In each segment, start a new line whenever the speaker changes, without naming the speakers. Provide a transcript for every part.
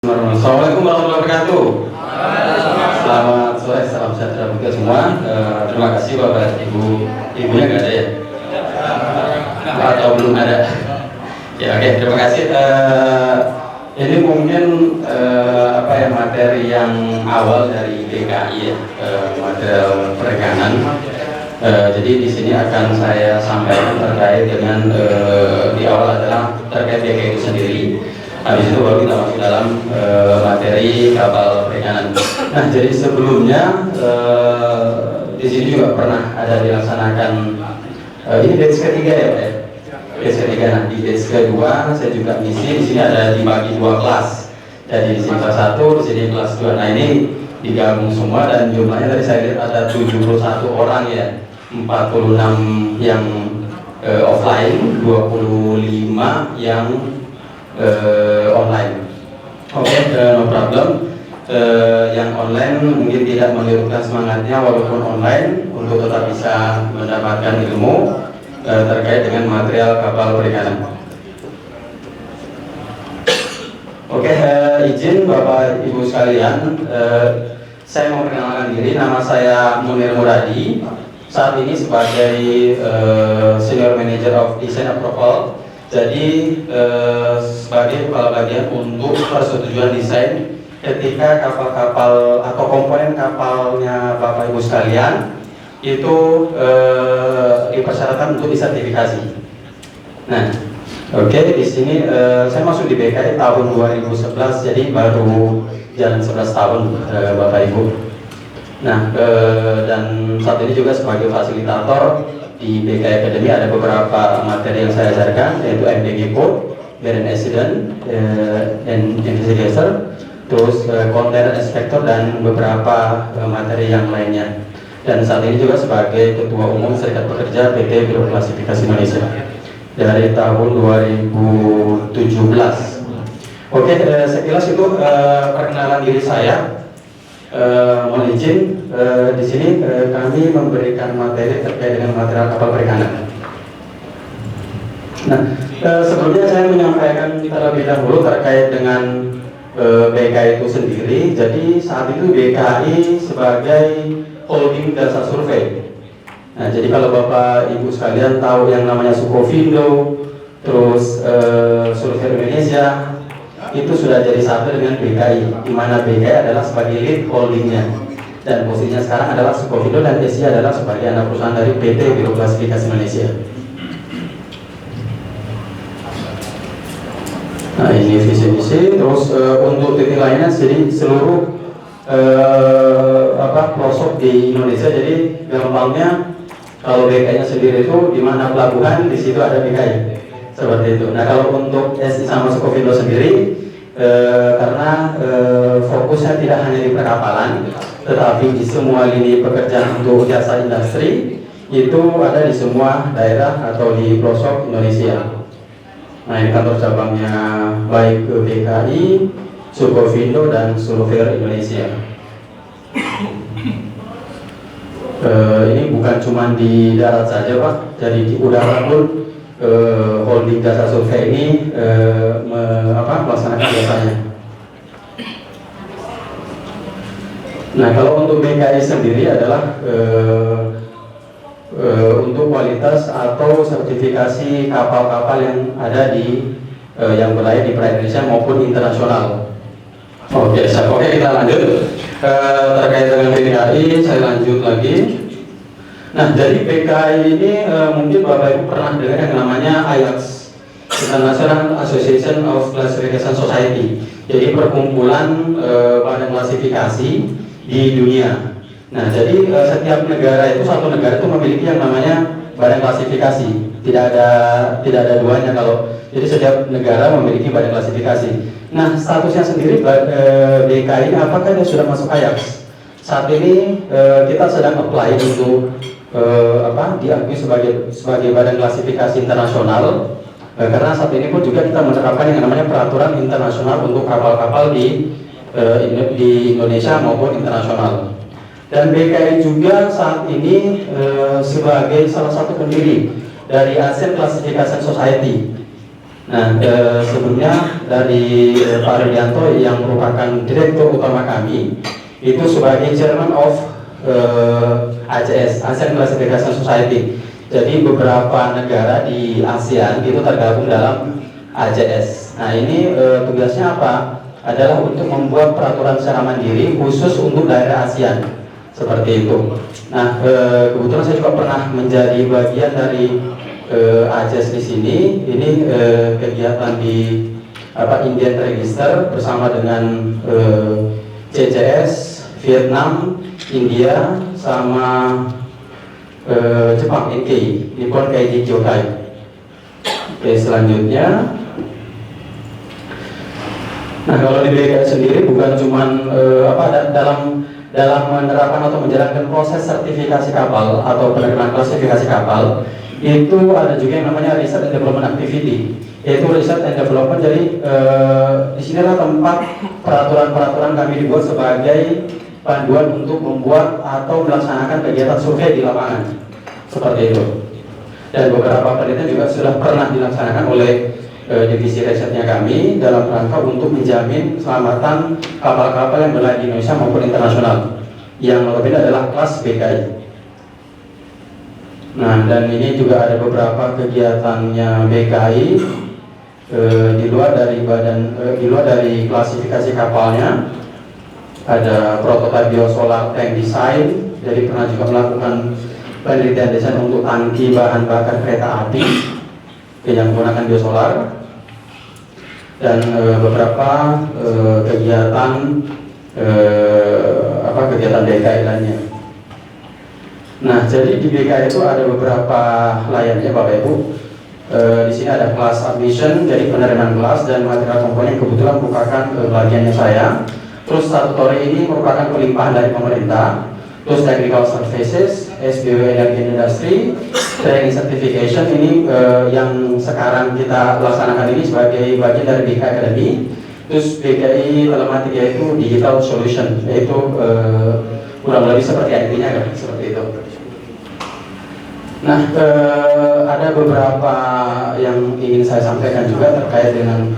Assalamualaikum warahmatullahi wabarakatuh. Selamat sore, salam sejahtera bagi kita semua. Terima kasih Bapak Ibu. Ibunya nggak ada ya? Atau belum ada? Ya oke, terima kasih. Ini mungkin materi yang awal dari DKI ya, material perikanan. Jadi di sini akan saya sampaikan terkait dengan di awal adalah terkait DKI itu sendiri. Habis itu baru kita masuk dalam materi kapal perikanan. Nah, jadi sebelumnya di sini juga pernah ada dilaksanakan ini batch ketiga ya, Pak. Batch ketiga. Nah, di batch kedua saya juga ngisi. Di sini ada dibagi dua kelas. Jadi di sini kelas 1, di sini kelas 2. Nah, ini digabung semua dan jumlahnya tadi saya lihat ada 71 orang ya. 46 yang offline, 25 yang online. Oke, no problem. Yang online mungkin tidak menyurutkan semangatnya walaupun online untuk tetap bisa mendapatkan ilmu terkait dengan material kapal perikanan. Oke, izin Bapak Ibu sekalian, saya mau perkenalkan diri. Nama saya Munir Muradi. Saat ini sebagai Senior Manager of Design Approval. Jadi sebagai kepala bagian untuk persetujuan desain ketika kapal-kapal atau komponen kapalnya Bapak Ibu sekalian itu dipersyaratkan untuk disertifikasi. Nah, oke, di sini saya masuk di BKI tahun 2011, jadi baru jalan 11 tahun Bapak Ibu. Nah, dan saat ini juga sebagai fasilitator di BKI Academy ada beberapa materi yang saya ajarkan, yaitu MBG Code, Marine Accident, and Investigator, terus Container Inspector dan beberapa materi yang lainnya. Dan saat ini juga sebagai Ketua Umum Serikat Pekerja PT Biro Klasifikasi Indonesia dari tahun 2017. Oke, sekilas itu perkenalan diri saya. Mohon izin, di sini kami memberikan materi terkait dengan material kapal perikanan. Nah, sebelumnya saya menyampaikan terlebih dahulu terkait dengan BKI itu sendiri. Jadi saat itu BKI sebagai holding jasa survei. Nah, jadi kalau Bapak Ibu sekalian tahu yang namanya Sukovindo, terus Survei Indonesia, itu sudah jadi satu dengan BKI, di mana BKI adalah sebagai lead holdingnya dan posisinya sekarang adalah Sukovindo dan SI adalah sebagai anak perusahaan dari PT Biro Klasifikasi Indonesia. Nah, ini visi-visi. Terus untuk titik lainnya, jadi seluruh pelosok di Indonesia. Jadi gampangnya kalau BKI-nya sendiri itu di mana pelabuhan, di situ ada BKI. Seperti itu. Nah, kalau untuk SI sama Sukovindo sendiri, karena fokusnya tidak hanya di perkapalan, tetapi di semua lini pekerjaan untuk jasa industri itu ada di semua daerah atau di pelosok Indonesia. Nah, ini kantor cabangnya baik ke BKI, Sukovindo dan Surveyor Indonesia. Ini bukan cuma di darat saja Pak, jadi di udara pun holding jasa survei ini melaksanakan jasanya. Nah, kalau untuk BKI sendiri adalah untuk kualitas atau sertifikasi kapal-kapal yang ada di yang berlayar di perairan Indonesia maupun internasional. Oke, kita lanjut terkait dengan BKI. Saya lanjut lagi. Nah, dari BKI ini mungkin Bapak Ibu pernah dengar yang namanya IACS, International Association of Classification Society. Jadi perkumpulan badan klasifikasi di dunia. Nah, jadi setiap negara itu, satu negara itu memiliki yang namanya badan klasifikasi. Tidak ada duanya kalau. Jadi setiap negara memiliki badan klasifikasi. Nah, statusnya sendiri BKI ini apakah dia sudah masuk IACS? Saat ini kita sedang apply untuk diakui sebagai badan klasifikasi internasional, karena saat ini pun juga kita menerapkan yang namanya peraturan internasional untuk kapal-kapal di Indonesia maupun internasional. Dan BKI juga saat ini sebagai salah satu pendiri dari ASEAN Classification Society. Nah, sebelumnya dari Pak Rudianto yang merupakan Direktur Utama kami, itu sebagai Chairman of ACS, ASEAN Classification Society. Jadi beberapa negara di ASEAN itu tergabung dalam ACS. Nah, ini tugasnya apa? Adalah untuk membuat peraturan secara mandiri khusus untuk daerah ASEAN. Seperti itu. Nah, kebetulan saya juga pernah menjadi bagian dari ACS di sini. Ini kegiatan di Indian Register bersama dengan CCS, Vietnam, India, sama Jepang, NKI, Nippon Keiji Kyokai. Oke, selanjutnya. Nah, kalau di BKI sendiri bukan cuman dalam menerapkan atau menjalankan proses sertifikasi kapal atau penerimaan klasifikasi kapal, itu ada juga yang namanya research and development activity, yaitu research and development. Jadi di sinilah tempat peraturan-peraturan kami dibuat sebagai panduan untuk membuat atau melaksanakan kegiatan survei di lapangan, seperti itu. Dan beberapa penelitian juga sudah pernah dilaksanakan oleh divisi risetnya kami dalam rangka untuk menjamin keselamatan kapal-kapal yang berlayar di Indonesia maupun internasional, yang notabene adalah kelas BKI. Nah, dan ini juga ada beberapa kegiatannya BKI di luar dari klasifikasi kapalnya. Ada prototipe biosolar tank design, jadi pernah juga melakukan penelitian desain untuk tangki bahan bakar kereta api yang menggunakan biosolar. Dan beberapa kegiatan kegiatan BKI lainnya. Nah, jadi di BKI itu ada beberapa layarnya, Bapak Ibu. Di sini ada kelas admission, jadi penerimaan kelas dan material komponen kebetulan merupakan bagiannya saya. Terus statutory ini merupakan pelimpahan dari pemerintah. Terus technical services, SBW energy industry, training certification ini yang sekarang kita laksanakan ini sebagai bagian dari BKI Academy. Terus BKI telematika itu digital solution, yaitu kurang lebih seperti IT-nya kan, seperti itu. Nah, ada beberapa yang ingin saya sampaikan juga terkait dengan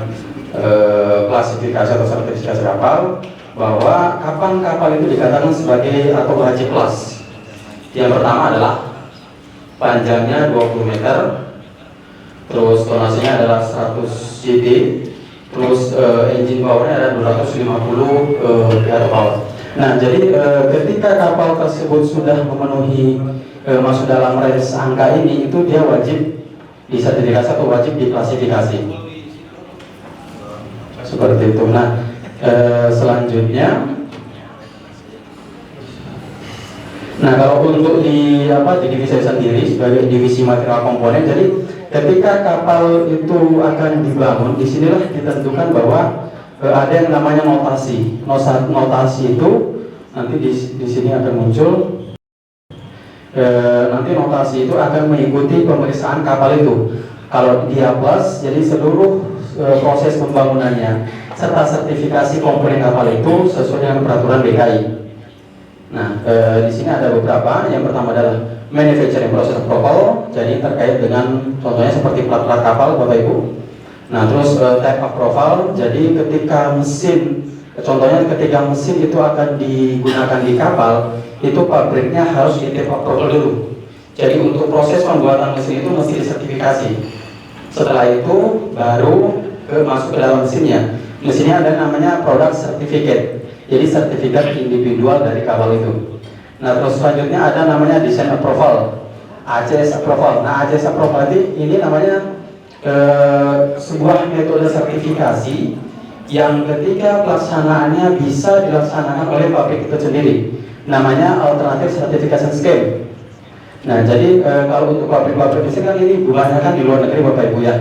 klasifikasi atau sertifikasi kapal, bahwa kapan kapal itu dikatakan sebagai atau wajib kelas. Yang pertama adalah panjangnya 20 meter, terus tonasinya adalah 100 CT, terus engine powernya adalah 250 horsepower. Nah, jadi ketika kapal tersebut sudah memenuhi masuk dalam range angka ini, itu dia wajib disertifikasi atau wajib diklasifikasi. Seperti itu. Nah, selanjutnya, nah kalau untuk di divisi sendiri sebagai divisi material komponen, jadi ketika kapal itu akan dibangun, disinilah ditentukan bahwa ada yang namanya notasi. Notasi itu nanti di sini akan muncul. Nanti notasi itu akan mengikuti pemeriksaan kapal itu. Kalau dia plus, jadi seluruh proses pembangunannya serta sertifikasi komponen kapal itu sesuai dengan peraturan BKI. Nah, di sini ada beberapa. Yang pertama adalah manufacturing process approval, jadi terkait dengan contohnya seperti plat-plat kapal, Bapak Ibu. Nah, terus type approval, jadi ketika mesin, contohnya ketika mesin itu akan digunakan di kapal, itu pabriknya harus di type approval dulu. Jadi untuk proses pembuatan mesin itu mesti disertifikasi. Setelah itu baru masuk ke dalam mesinnya. Mesinnya ada namanya product certificate, jadi sertifikat individual dari kapal itu. Nah, terus selanjutnya ada namanya design approval, ACS approval. Nah, ACS approval ini namanya sebuah metode sertifikasi yang ketika pelaksanaannya bisa dilaksanakan oleh pabrik itu sendiri. Namanya alternative certification scheme. Nah, jadi kalau untuk pabrik-pabrik ini kan ini kebanyakan di luar negeri, Bapak Ibu ya.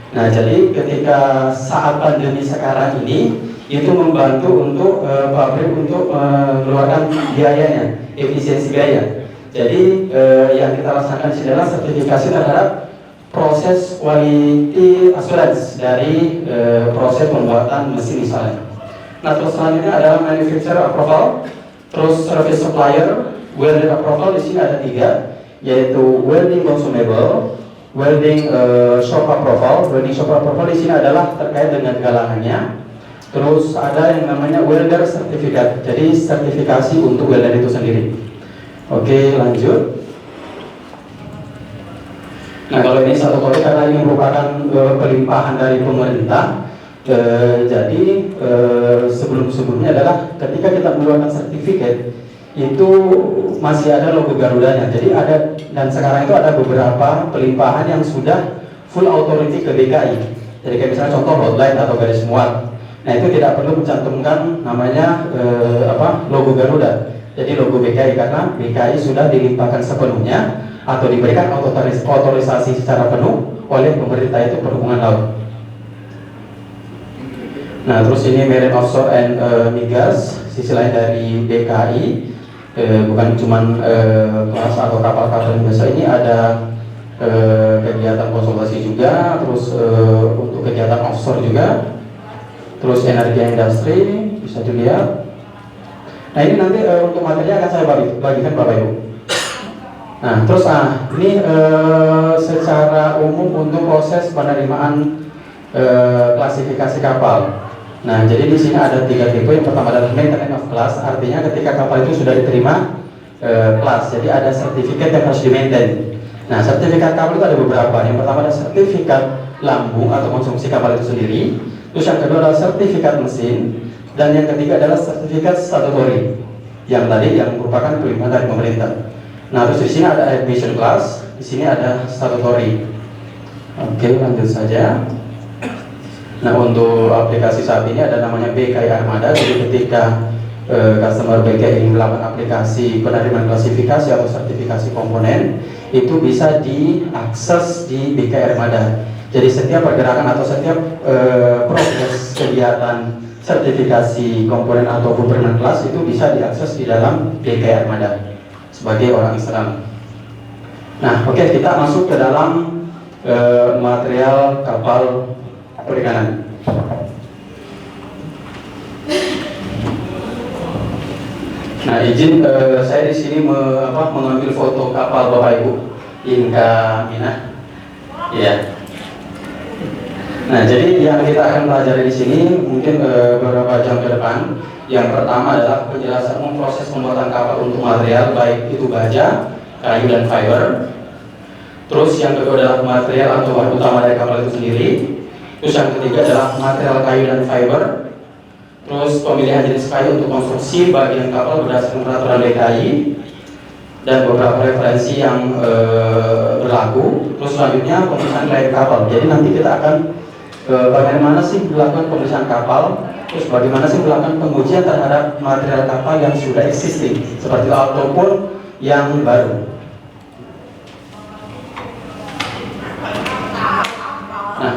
Nah, jadi ketika saat pandemi sekarang ini itu membantu untuk pabrik untuk mengeluarkan biayanya, efisiensi biaya. Jadi yang kita laksanakan di sini adalah sertifikasi terhadap proses quality assurance dari proses pembuatan mesin misalnya. Nah, terus selanjutnya adalah manufacturer approval, terus service supplier, welding approval. Di sini ada 3, yaitu welding consumable, welding shop approval. Welding shop approval di sini adalah terkait dengan galangannya. Terus ada yang namanya welder certificate, jadi sertifikasi untuk welder itu sendiri. Oke, lanjut. Nah, kalau ini statutory karena ini merupakan pelimpahan dari pemerintah. Jadi sebelum-sebelumnya adalah ketika kita mengeluarkan sertifikat itu masih ada logo Garudanya. Jadi ada, dan sekarang itu ada beberapa pelimpahan yang sudah full authority ke DKI. Jadi kayak misalnya contoh hotline atau garis muat. Nah, itu tidak perlu mencantumkan namanya logo Garuda. Jadi logo BKI karena BKI sudah dilimpahkan sepenuhnya atau diberikan otorisasi secara penuh oleh pemerintah itu perhubungan laut. Nah, terus ini Marine Offshore and Migas, sisi lain dari DKI, bukan cuman kelas atau kapal-kapal yang biasa. Ini ada kegiatan konsultasi juga, terus untuk kegiatan offshore juga, terus energi industri bisa dilihat. Nah, ini nanti untuk materinya akan saya bagikan Bapak Ibu. Nah, terus ini secara umum untuk proses penerimaan klasifikasi kapal. Nah, jadi di sini ada 3 tipe. Yang pertama adalah maintenance of class, artinya ketika kapal itu sudah diterima kelas, jadi ada sertifikat yang harus di-maintain. Nah, sertifikat kapal itu ada beberapa. Yang pertama ada sertifikat lambung atau konsumsi kapal itu sendiri. Terus yang kedua adalah sertifikat mesin, dan yang ketiga adalah sertifikat statutory, yang tadi yang merupakan pelimpahan dari pemerintah. Nah, terus di sini ada admission class, di sini ada statutory. Oke, lanjut saja. Nah, untuk aplikasi saat ini ada namanya BKI Armada. Jadi ketika customer BKI ingin melakukan aplikasi penerimaan klasifikasi atau sertifikasi komponen, itu bisa diakses di BKI Armada. Jadi setiap pergerakan atau setiap proses kegiatan sertifikasi komponen ataupun permanent class itu bisa diakses di dalam BKI Armada sebagai orang eksternal. Nah, oke, kita masuk ke dalam material kapal perikanan. Nah, izin saya di sini mengambil foto kapal Bapak Ibu Inka Mina. Ya. Nah, jadi yang kita akan pelajari di sini mungkin beberapa jam ke depan. Yang pertama adalah penjelasan proses pembuatan kapal untuk material, baik itu baja, kayu dan fiber. Terus yang kedua adalah material atau bahan utama dari kapal itu sendiri. Terus yang ketiga adalah material kayu dan fiber. Terus pemilihan jenis kayu untuk konstruksi bagian kapal berdasarkan peraturan DKI dan beberapa referensi yang berlaku. Terus selanjutnya pemeriksaan layak kapal. Jadi nanti kita akan bagaimana sih melakukan pemeriksaan kapal, terus bagaimana sih melakukan pengujian terhadap material kapal yang sudah existing seperti ataupun yang baru. Nah,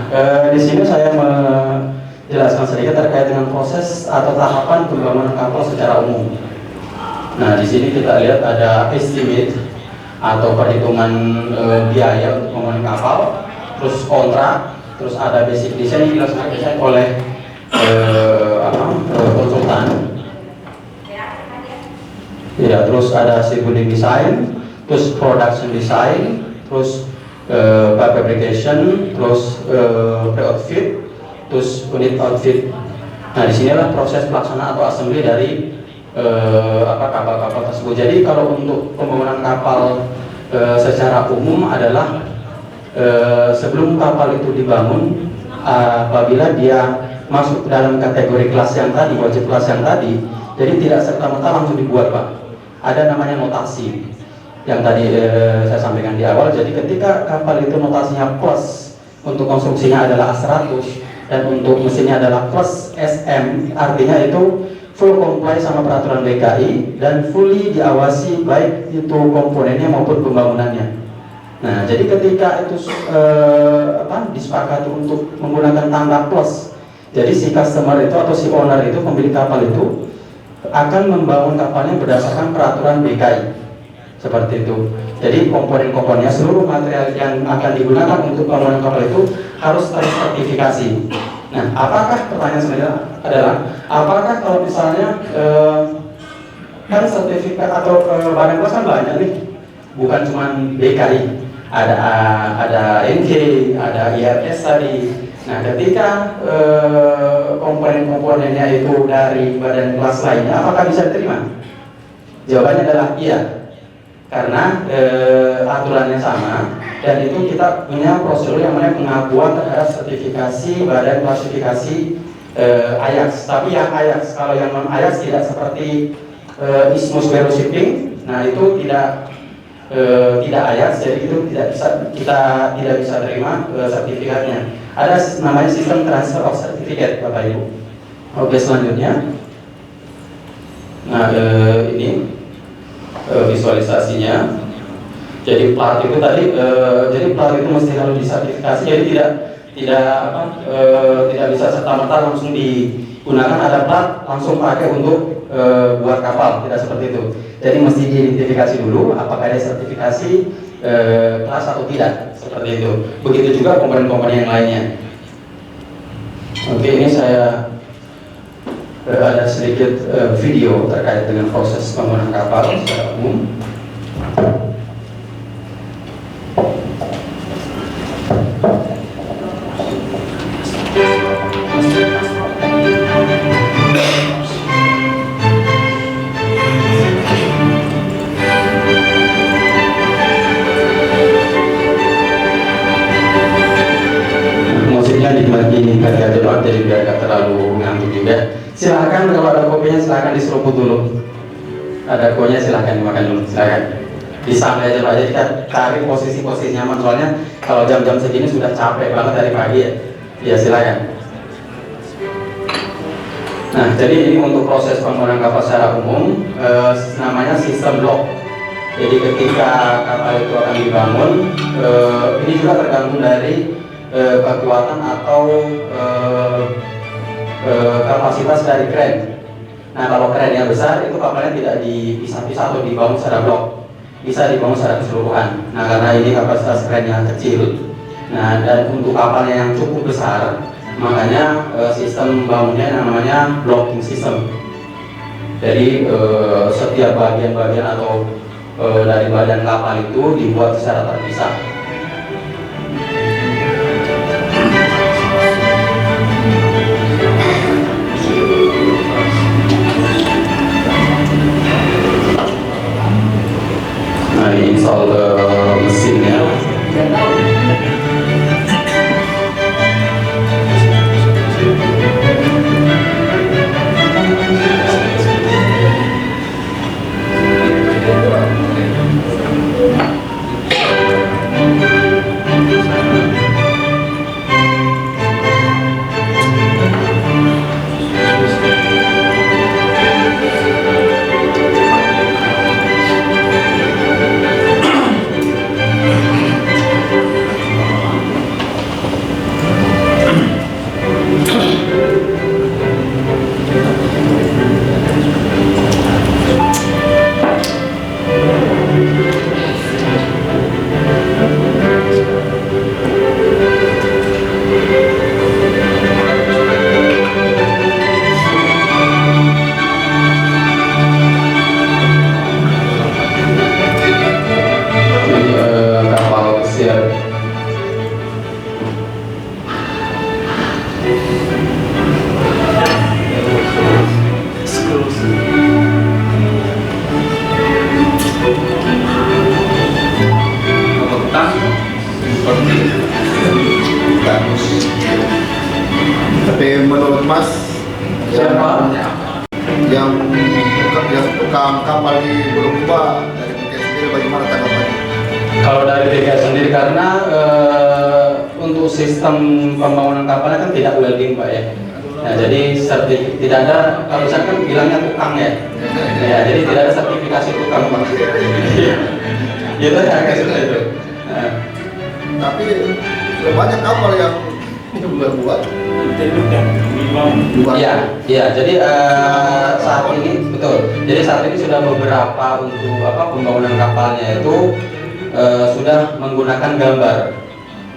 di sini saya menjelaskan sedikit terkait dengan proses atau tahapan pembangunan kapal secara umum. Nah, di sini kita lihat ada estimate atau perhitungan biaya untuk pembangunan kapal, terus kontrak, terus ada basic design yang dilaksanakan oleh konsultan. Ya, terus ada shipbuilding design, terus production design, terus fabrication, terus pre-outfit, terus unit outfit. Nah, di sinilah proses pelaksanaan atau assembly dari kapal-kapal tersebut. Jadi kalau untuk pembangunan kapal secara umum adalah sebelum kapal itu dibangun, apabila dia masuk dalam kategori kelas yang tadi, wajib kelas yang tadi, jadi tidak serta-merta langsung dibuat, Pak. Ada namanya notasi yang tadi saya sampaikan di awal. Jadi ketika kapal itu notasinya plus, untuk konstruksinya adalah A100 dan untuk mesinnya adalah plus SM, artinya itu full comply sama peraturan DKI dan fully diawasi baik itu komponennya maupun pembangunannya. Nah, jadi ketika itu disepakati untuk menggunakan tanda plus, jadi si customer itu atau si owner itu, pemilik kapal itu akan membangun kapalnya berdasarkan peraturan DKI. Seperti itu. Jadi komponen-komponennya, seluruh material yang akan digunakan untuk pembangunan kapal itu harus tersertifikasi. Nah, apakah pertanyaan sebenarnya adalah apakah kalau misalnya kan sertifikat atau badan kelas kan banyak nih, bukan cuma DKI. ada NG, ada IRS tadi. Nah, ketika komponen-komponennya itu dari badan kelas lainnya, apakah bisa diterima? Jawabannya adalah iya, karena aturannya sama, dan itu kita punya prosedur yang namanya pengakuan terhadap sertifikasi badan klasifikasi IACS. Tapi yang IACS, kalau yang non IACS tidak seperti ISMUS Bureau Shipping, nah itu tidak IACS, jadi itu kita tidak bisa terima sertifikatnya. Ada namanya sistem transfer of certificate, Bapak Ibu. Oke, selanjutnya, nah ini visualisasinya. Jadi plat itu tadi, jadi plat itu mesti harus disertifikasi, jadi tidak bisa serta-merta langsung digunakan ada plat langsung pakai untuk buat kapal, tidak seperti itu. Jadi mesti diidentifikasi dulu apakah ada sertifikasi kelas atau tidak, seperti itu. Begitu juga komponen-komponen yang lainnya. Oke, ini saya ada sedikit video terkait dengan proses pembangunan kapal secara umum. Jadi biar gak terlalu ngantuk juga. Silahkan kalau ada kopinya silahkan diseruput dulu. Ada kuahnya silahkan dimakan dulu, silahkan. Disampai aja Pak, jadi kita cari posisi-posisi nyaman. Soalnya kalau jam-jam segini sudah capek banget dari pagi ya. Ya silahkan. Nah, jadi ini untuk proses pembangunan kapal secara umum, namanya sistem lock. Jadi ketika kapal itu akan dibangun, ini juga tergantung dari kekuatan atau kapasitas dari kren. Nah, kalau krennya besar itu kapalnya tidak dipisah-pisah atau dibangun secara blok, bisa dibangun secara keseluruhan. Nah, karena ini kapasitas krennya kecil, nah dan untuk kapalnya yang cukup besar, makanya sistem bangunnya yang namanya blocking system. Jadi setiap bagian-bagian atau dari badan kapal itu dibuat secara terpisah. Nah, ini install mesinnya.
Tapi menurut Mas yang tukang kapal di Bulukumba dari BKS sendiri bagaimana tanggapannya?
Kalau dari BKS sendiri karena untuk sistem pembangunan kapalnya kan tidak welding Pak ya. Nah, jadi tidak ada, kalau saya kan bilangnya tukang ya. Ya, jadi tidak ada sertifikasi tukang Pak. Itu agak susah itu.
Tapi sudah banyak kapal yang buat.
Iya. Jadi saat ini betul. Jadi saat ini sudah beberapa untuk pembangunan kapalnya itu sudah menggunakan gambar.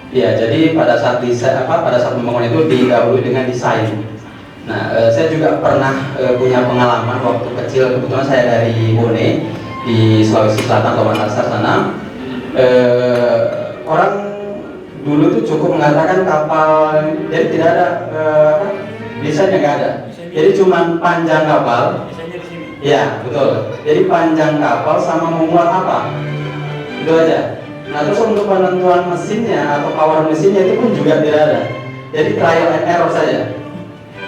Ya, jadi pada saat pada saat pembangunan itu didahului dengan desain. Nah, saya juga pernah punya pengalaman waktu kecil, kebetulan saya dari Bone di Sulawesi Selatan atau Makassar sana. orang dulu tuh cukup mengatakan kapal, jadi tidak ada desainnya nggak ada. Jadi cuma panjang kapal. Ya betul. Jadi panjang kapal sama memuat apa, itu aja. Nah terus untuk penentuan mesinnya atau power mesinnya itu pun juga tidak ada. Jadi trial and error saja.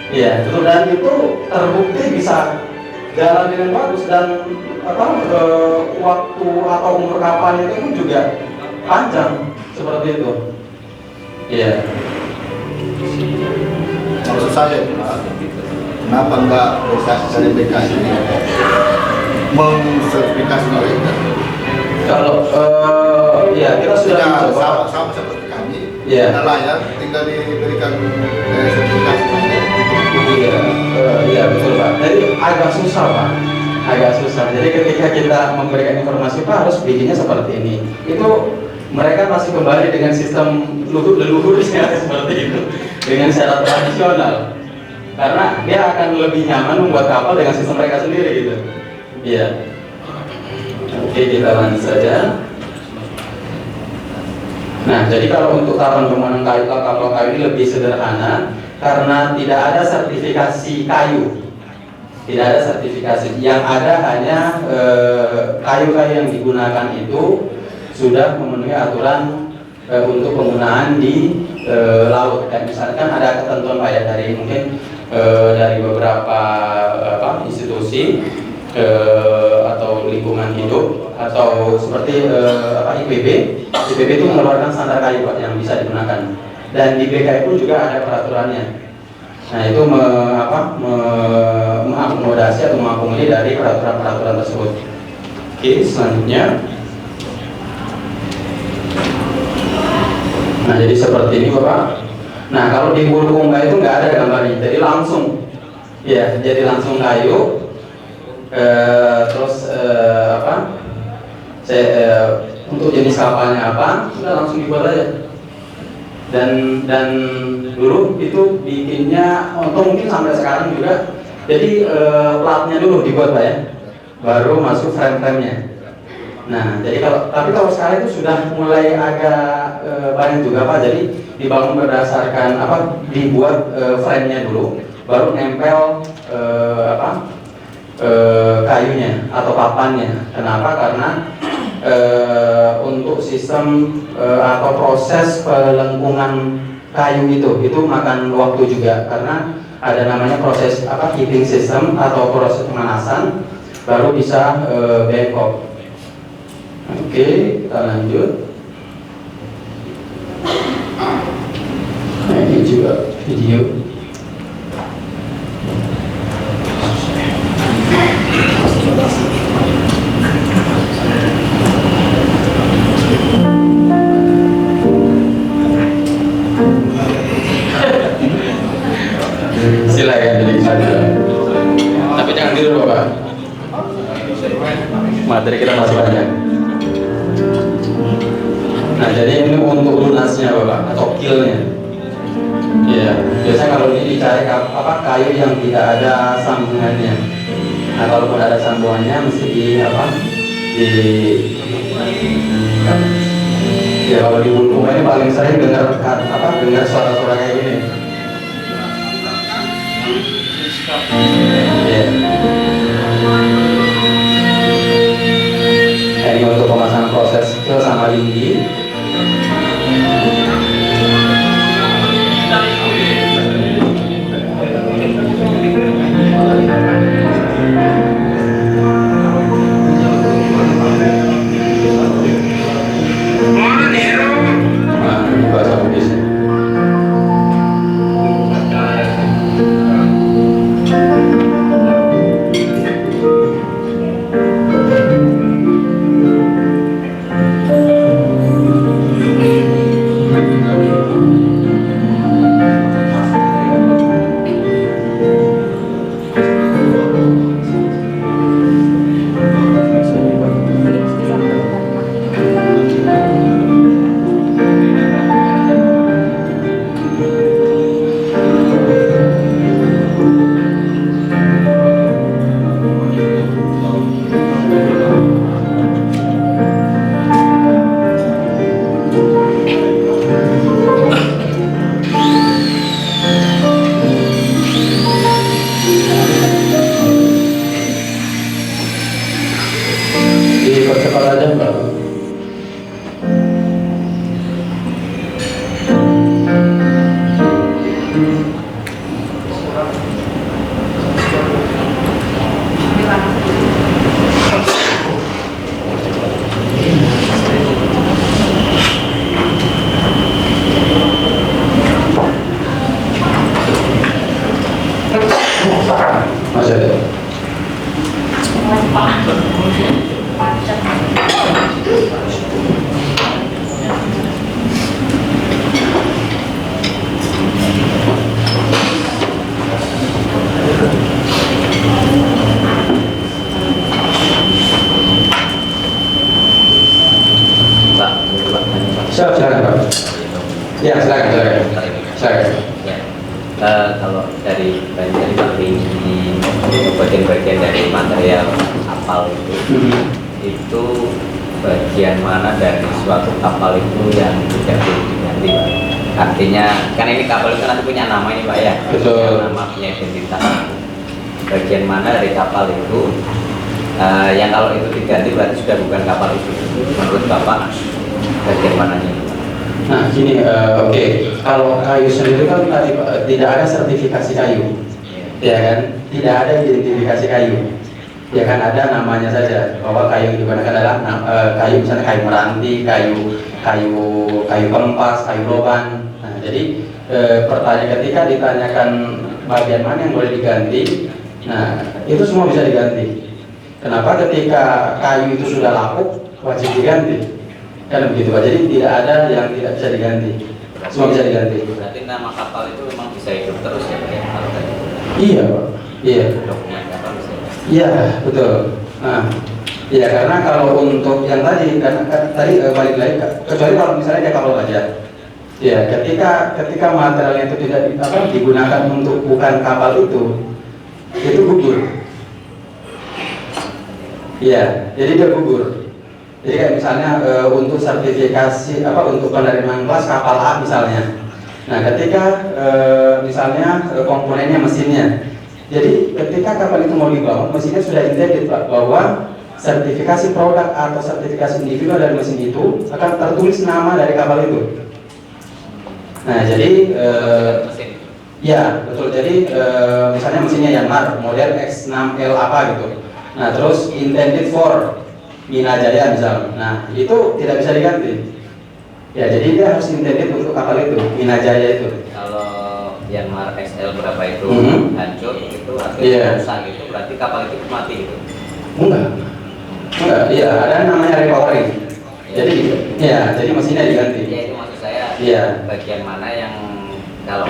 Iya betul, dan itu terbukti bisa jalan dengan bagus dan waktu atau umur kapalnya itu pun juga panjang seperti itu. Iya.
Maksud saya Pak, kenapa enggak dari BKS ini mensertifikasi mereka?
Kalau ya kita sudah
sama seperti kami,
ya.
Nelayan tinggal diberikan sertifikasi.
Iya betul Pak. Jadi agak susah Pak, agak susah. Jadi ketika kita memberikan informasi Pak harus bikinnya seperti ini, itu mereka masih kembali dengan sistem leluhurnya seperti itu, dengan syarat tradisional. Karena dia akan lebih nyaman membuat kapal dengan sistem mereka sendiri gitu. Iya. Oke, kita lanjut saja. Nah, jadi kalau untuk tahapan pembangunan kapal kayu ini lebih sederhana karena tidak ada sertifikasi kayu. Tidak ada sertifikasi. Yang ada hanya kayu-kayu yang digunakan itu sudah memenuhi aturan untuk penggunaan di laut. Dan misalkan ada ketentuan Pak ya dari mungkin dari beberapa institusi atau lingkungan hidup atau seperti IPB itu mengeluarkan standar kayu Pak yang bisa digunakan, dan di BKI pun juga ada peraturannya. Nah itu mengakomodasi atau mengakomodir dari peraturan tersebut. Oke, selanjutnya. Nah jadi seperti ini Bapak. Nah kalau di Bulukumba itu nggak ada gambarnya, jadi langsung, ya jadi langsung kayu. Terus untuk jenis kapalnya apa, udah langsung dibuat aja. Dan dulu itu bikinnya, untuk mungkin sampai sekarang juga. Jadi platnya dulu dibuat Pak ya, baru masuk frame-nya. Nah, jadi kalau sekarang itu sudah mulai agak banyak juga Pak. Jadi dibangun berdasarkan dibuat frame-nya dulu, baru nempel kayunya atau papannya. Kenapa? Karena untuk sistem atau proses pelengkungan kayu itu makan waktu juga, karena ada namanya proses heating system atau proses pemanasan baru bisa bengkok. Oke, kita lanjut. Nah, ini juga video. Silakan jadi saja. Tapi jangan tidur Bapak. Materi kita masih banyak. Nah jadi ini untuk lunasnya Bapak atau kilnya. Ya, biasanya kalau ini dicari kayu yang tidak ada sambungannya. Nah kalaupun ada sambungannya mesti ya kalau di Bulukumba ini paling sering dengar suara-suara kayak gini. Yeah. Ini untuk pemasangan proses kil sama lindi. Silakan Pak. Ya, silakan.
Ya. Kalau dari bagian-bagian dari material kapal itu bagian mana dari suatu kapal itu yang tidak boleh diganti, Pak? Artinya kan ini kapal itu nanti punya nama ini, Pak, ya.
Betul.
Punya nama, punya identitas. Bagian mana dari kapal itu yang kalau itu diganti berarti sudah bukan kapal itu? Menurut Bapak bagian mananya?
Nah, gini, oke. Kalau kayu sendiri kan tadi tidak ada sertifikasi kayu, ya kan? Tidak ada identifikasi kayu, ya kan? Ada namanya saja bahwa kayu yang digunakan adalah kayu, misalnya kayu meranti, kayu kempas, kayu loban. Nah, jadi pertanyaan ketika ditanyakan bagian mana yang boleh diganti, nah itu semua bisa diganti. Kenapa? Ketika kayu itu sudah lapuk, wajib diganti. Kan begitu Pak, jadi tidak ada yang tidak bisa diganti, semua bisa diganti.
Berarti nama kapal itu memang bisa hidup terus ya Pak, ya? Kalau tadi
Iya Pak, iya.
dokumen kapal bisa hidup.
Iya, betul. Nah, iya, karena kalau untuk yang tadi, tadi balik lagi, kecuali kalau misalnya dia kapal baja. Ya, ketika material itu tidak digunakan untuk bukan kapal itu gugur. Iya, jadi dia gugur. Jadi kayak misalnya untuk sertifikasi untuk penerimaan kelas kapal A misalnya. Nah, ketika misalnya komponennya mesinnya. Jadi ketika kapal itu mau dibangun, mesinnya sudah intended Pak, bahwa sertifikasi produk atau sertifikasi individual dari mesin itu akan tertulis nama dari kapal itu. Nah, jadi ya betul. Jadi misalnya mesinnya Yanmar model X6L apa gitu. Nah, terus intended for Mina Jaya misalnya. Nah, itu tidak bisa diganti. Ya, jadi dia harus intended untuk kapal itu, Mina Jaya itu.
Kalau Yanmar XL berapa itu hancur itu artinya rusak itu berarti kapal itu mati itu?
Enggak, iya ada namanya recovery. Jadi jadi mesinnya diganti.
Ya itu maksud saya.
Iya.
Bagian mana yang kalau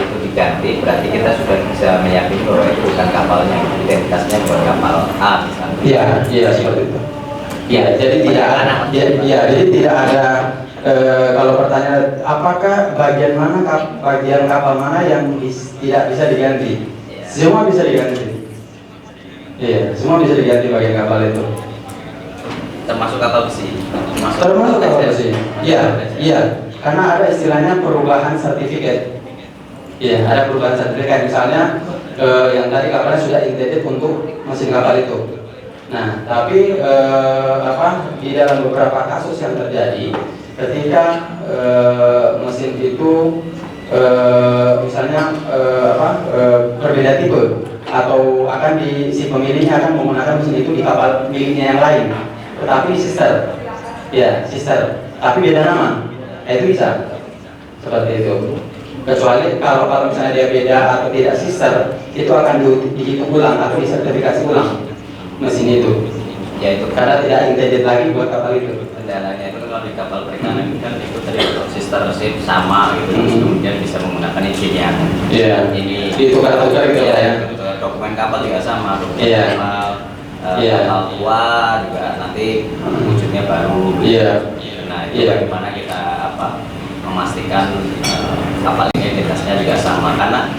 itu diganti berarti kita sudah bisa meyakini bahwa itu bukan kapalnya, identitasnya bukan kapal A misalnya.
Iya seperti itu. Ya, jadi tidak ada. Jadi tidak ada. Kalau pertanyaan apakah bagian kapal mana yang tidak bisa diganti? Semua bisa diganti. Iya, semua bisa diganti bagian kapal itu.
Termasuk kapal besi.
Termasuk kapal besi. Iya. Karena ada istilahnya perubahan sertifikat. Iya, ada perubahan sertifikat. Misalnya yang tadi kapalnya sudah intended untuk mesin kapal itu. Nah, tapi di dalam beberapa kasus yang terjadi ketika mesin itu misalnya berbeda tipe atau akan si pemiliknya akan menggunakan mesin itu di kapal miliknya yang lain, tetapi sister, tapi beda nama, itu bisa seperti itu. Kecuali kalau misalnya dia beda atau tidak sister, itu akan dihitung ulang atau disertifikasi ulang mesin itu. Ya itu karena tidak intended lagi buat kapal itu.
Kendalanya itu kalau di kapal perikanan kan itu tadi sister ship sama gitu, terus kemudian bisa menggunakan izin yang ini
itu tukar-tukar gitu ya.
Dokumen kapal juga sama, dokumen kapal tua juga nanti wujudnya baru. Nah itu bagaimana kita memastikan kapal ini identitasnya juga sama, karena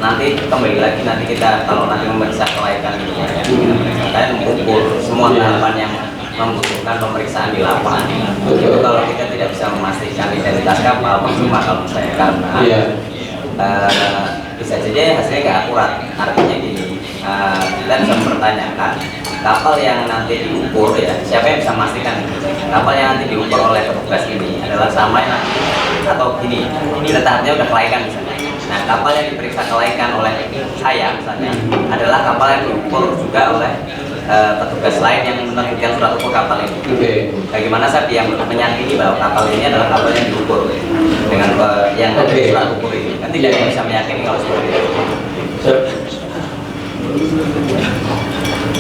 nanti kembali lagi kita kalau nanti memeriksa kelaikan gitu ya, kita meriksa mengukur semua tahapan yang membutuhkan pemeriksaan di lapangan. Itu kalau kita tidak bisa memastikan identitas kapal, percuma kalau saya, karena bisa saja hasilnya nggak akurat. Artinya gini, kita bisa mempertanyakan kapal yang nanti diukur ya, siapa yang bisa memastikan kapal yang nanti diukur oleh petugas ini adalah sama yang atau gini, ini tahapnya udah kelaikan misalnya. Nah, kapal yang diperiksa kelaikan oleh saya misalnya adalah kapal yang diukur juga oleh petugas lain yang menerbitkan surat ukur kapal ini. Bagaimana saya meyakini bahwa kapal ini adalah kapal yang diukur dengan yang ada di surat ukur ini? Kan tidak bisa meyakini kalau seperti itu.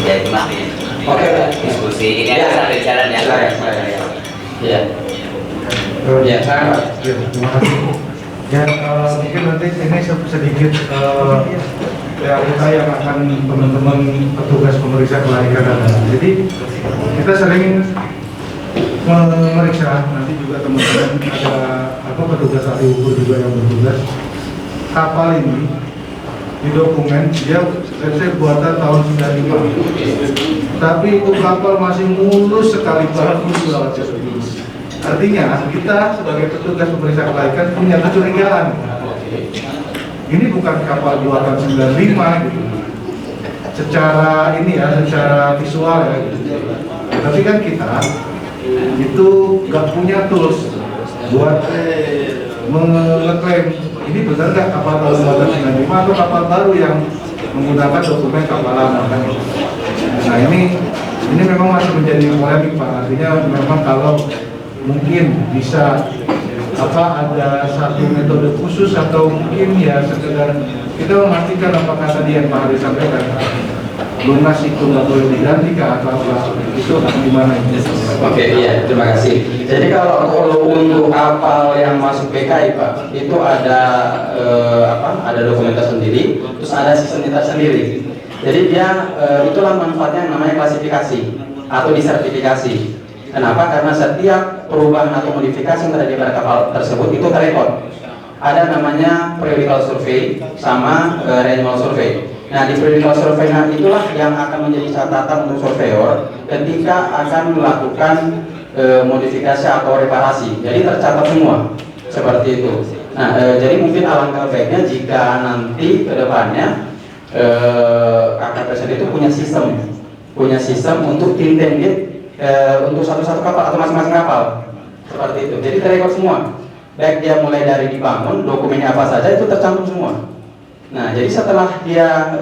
Ya itu nanti
Oke, Pak.
diskusi ini aja sambil jalan ya.
Iya. Ya, sekarang Pak.
Ya, terima kasih. Ya, mungkin nanti ini sedikit realita yang akan teman-teman petugas pemeriksa kelaikan ada. Jadi kita sering memeriksa, nanti juga teman-teman ada petugas ahli ukur juga yang bertugas. Kapal ini di dokumen dia versi buatan tahun 95, tapi itu kapal masih mulus sekali, bagus banget. Artinya kita sebagai petugas pemeriksa kelaikan punya kecurigaan. Ini bukan kapal buatan 95 gitu. Secara ini ya, secara visual ya gitu. Tapi kan kita itu nggak punya tools buat mengeklaim ini benar nggak kapal tahun 1995 atau kapal baru yang menggunakan dokumen kapal lama kan. Nah ini memang masih menjadi polemik Pak. Artinya memang kalau mungkin bisa ada satu metode khusus atau mungkin ya sekedar kita memastikan apakah tadi yang Pak Hari sampaikan lunas itu nggak boleh diganti atau apa itu gimana itu?
Oke, iya, terima kasih. Jadi kalau untuk kapal yang masuk PKI Pak, itu ada ada dokumentas sendiri, terus ada sistemitas sendiri. Jadi dia itulah manfaatnya yang namanya klasifikasi atau disertifikasi. Kenapa? Karena setiap perubahan atau modifikasi yang terjadi pada kapal tersebut itu terekod. Ada namanya periodical survey sama renewal survey. Nah, di periodical survey itulah yang akan menjadi catatan untuk surveyor ketika akan melakukan modifikasi atau reparasi. Jadi tercatat semua seperti itu. Nah, jadi mungkin alangkah baiknya jika nanti ke depannya KKP itu punya sistem untuk intended untuk satu-satu kapal atau masing-masing kapal seperti itu. Jadi terekod semua. Baik dia mulai dari dibangun, dokumennya apa saja itu tercantum semua. Nah, jadi setelah dia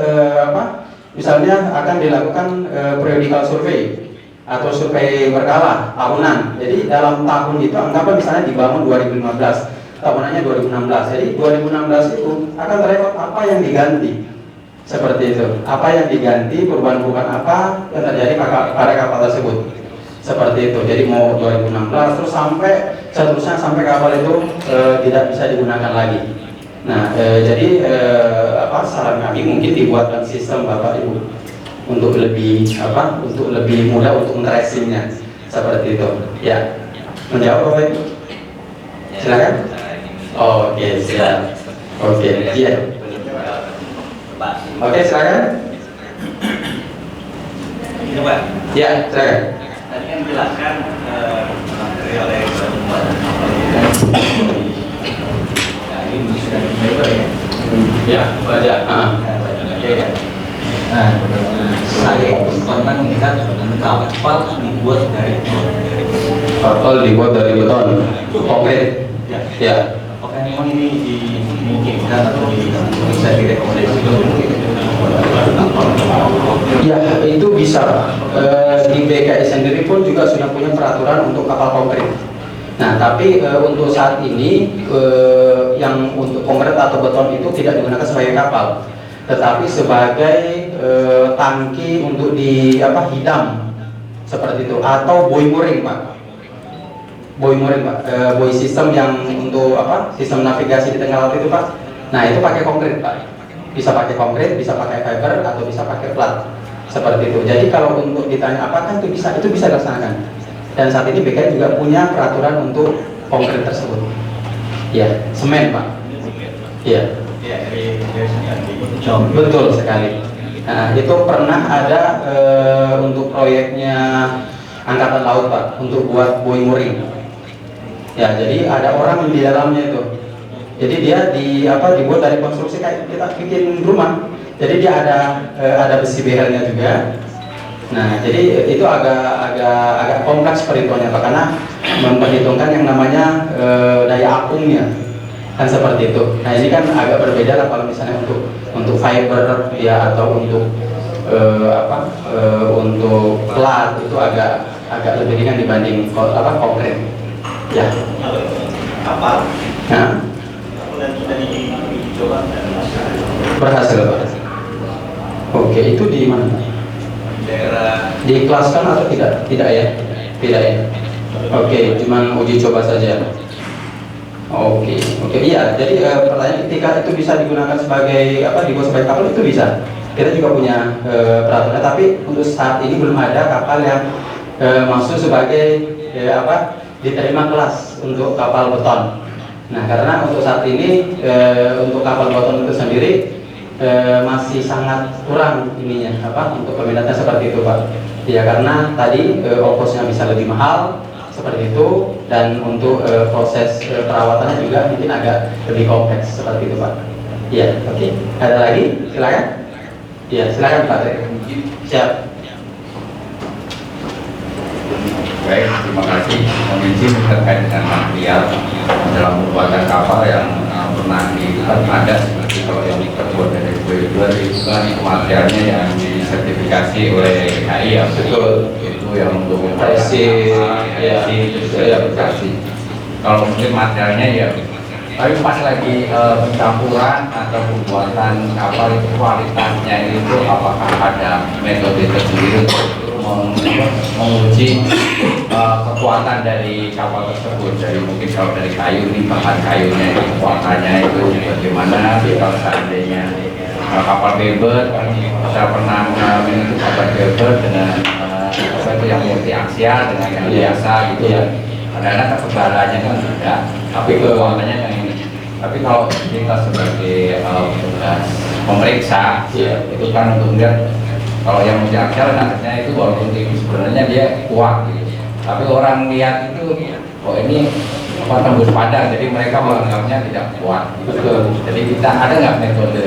misalnya akan dilakukan periodical survey atau survei berkala tahunan. Jadi dalam tahun itu anggaplah misalnya dibangun 2015, tahunannya 2016. Jadi 2016 itu akan terekod apa yang diganti. Seperti itu. Apa yang diganti, perubahan-perubahan apa yang terjadi pada kapal tersebut. Seperti itu. Jadi mau 2016 terus sampai seterusnya sampai kapal itu tidak bisa digunakan lagi. Nah, jadi saran kami mungkin dibuatkan sistem Bapak Ibu untuk lebih mudah untuk tracingnya seperti itu. Ya, menjawab Bapak Ibu? Silakan. Oke, silakan. Oke, iya. Oke, silakan.
Coba.
Ya, silakan.
Tadi kan jelaskan material yang dibuat. Ini sudah dicoba ya.
Ya, baca.
Nah, saya pernah melihat kapal dibuat dari
Kapal dibuat dari beton, konkret. Ya.
apakah memang ini dimungkinkan atau bisa direkomendasikan
Ya, itu bisa. Di BKI sendiri pun juga sudah punya peraturan untuk kapal konkret. Nah, tapi untuk saat ini yang untuk konkret atau beton itu tidak digunakan sebagai kapal, tetapi sebagai tangki untuk hidam seperti itu, atau buoy mooring Pak. Buoy mooring Pak, buoy sistem yang untuk sistem navigasi di tengah laut itu Pak. Nah, itu pakai konkret Pak. Bisa pakai konkret, bisa pakai fiber, atau bisa pakai plat seperti itu. Jadi kalau untuk ditanya apakah itu bisa dilaksanakan. Dan saat ini BKI juga punya peraturan untuk konkret tersebut. Ya, semen Pak. Iya. Betul sekali. Nah, itu pernah ada untuk proyeknya Angkatan Laut Pak, untuk buat buoy mooring. Ya, jadi ada orang di dalamnya itu. Jadi dia dibuat dari konstruksi kayak kita bikin rumah. Jadi dia ada besi behelnya juga. Nah, jadi itu agak kompleks perhitungannya Pak, karena memperhitungkan yang namanya daya apungnya kan seperti itu. Nah, ini kan agak berbeda lah kalau misalnya untuk fiber ya, atau untuk untuk plat itu agak lebih ringan dibanding konkret. Ya.
kapal
Nah,
dan sudah dicoba dan
berhasil Pak. Oke, itu di mana?
daerah.
Dikelaskan atau tidak? Tidak ya? Tidak ya? Oke, cuman uji coba saja. Oke, iya. Jadi pertanyaan ketika itu bisa digunakan sebagai dibuat sebagai kapal itu bisa. Kita juga punya peraturannya, tapi untuk saat ini belum ada kapal yang masuk sebagai diterima kelas untuk kapal beton. Nah, karena untuk saat ini untuk kapal beton itu sendiri masih sangat kurang ininya untuk peminatnya seperti itu, Pak. Ya, karena tadi ongkosnya bisa lebih mahal seperti itu, dan untuk proses perawatannya juga mungkin agak lebih kompleks seperti itu, Pak. Iya, oke. Ada lagi? Silakan. Iya, silakan Pak. Siap.
Baik, terima kasih. Mohon izin terkait dengan material dalam pembuatan kapal yang pernah dilakukan ada seperti kalau yang terbuat dari dua itu kan materialnya yang disertifikasi oleh KAI ya,
Betul.
itu yang untuk
Resi, ya.
sertifikasi. Kalau mungkin materialnya ya, tapi pas lagi pencampuran atau pembuatan kapal itu kualitasnya itu apakah ada metode tersendiri untuk menguji kekuatan dari kapal tersebut, dari mungkin kalau dari kayu ini bahan kayunya itu kekuatannya itu bagaimana, kalau seandainya kapal beber saya pernah mengalami itu kapal beber dengan itu yang multi aksial dengan yang biasa gitu ya, kadang-kadang kekebalannya kan tidak, tapi kekuatannya yang ini. Tapi kalau kita sebagai petugas pemeriksa itu kan untuk melihat kalau yang multi aksial akhirnya itu walaupun tinggi sebenarnya dia kuat gitu. Tapi orang lihat itu kok ini tembus padang, jadi mereka menganggapnya tidak kuat gitu. Jadi kita ada nggak metode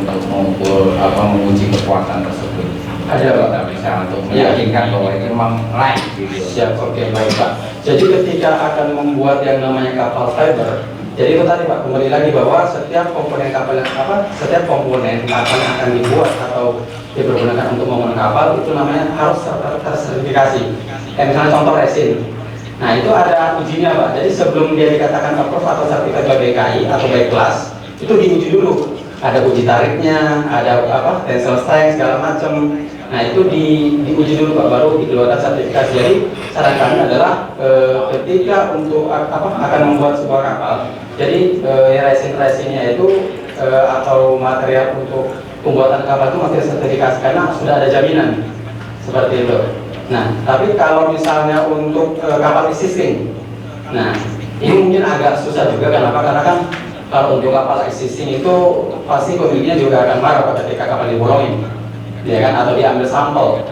untuk mengukur menguji kekuatan tersebut?
Ada, Pak.
Kita bisa untuk meyakinkan bahwa itu memang lain gitu.
Siap, oke, baik, Pak. Jadi ketika akan membuat yang namanya kapal fiber, jadi itu tadi, Pak, kembali lagi bahwa setiap komponen kapal yang setiap komponen kapal yang akan dibuat atau dipergunakan untuk membangun kapal itu namanya harus tersertifikasi. Kayak misalnya contoh resin. Nah, itu ada ujinya, Pak. Jadi sebelum dia dikatakan approve atau sertifikat by BKI atau by kelas, itu diuji dulu. Ada uji tariknya, ada tensile strength segala macam. Nah, itu diuji dulu, Pak, baru dikeluarkan sertifikasi. Jadi saran kami adalah ketika untuk akan membuat sebuah kapal, jadi resin-resinnya itu atau material untuk pembuatan kapal itu masih sertifikasi karena sudah ada jaminan seperti itu. Nah, tapi kalau misalnya untuk kapal existing, nah ini mungkin agak susah juga. Kenapa? Karena kan kalau untuk kapal existing itu pasti pemiliknya juga akan marah ketika kapal dibolongin, ya kan, atau diambil sampel.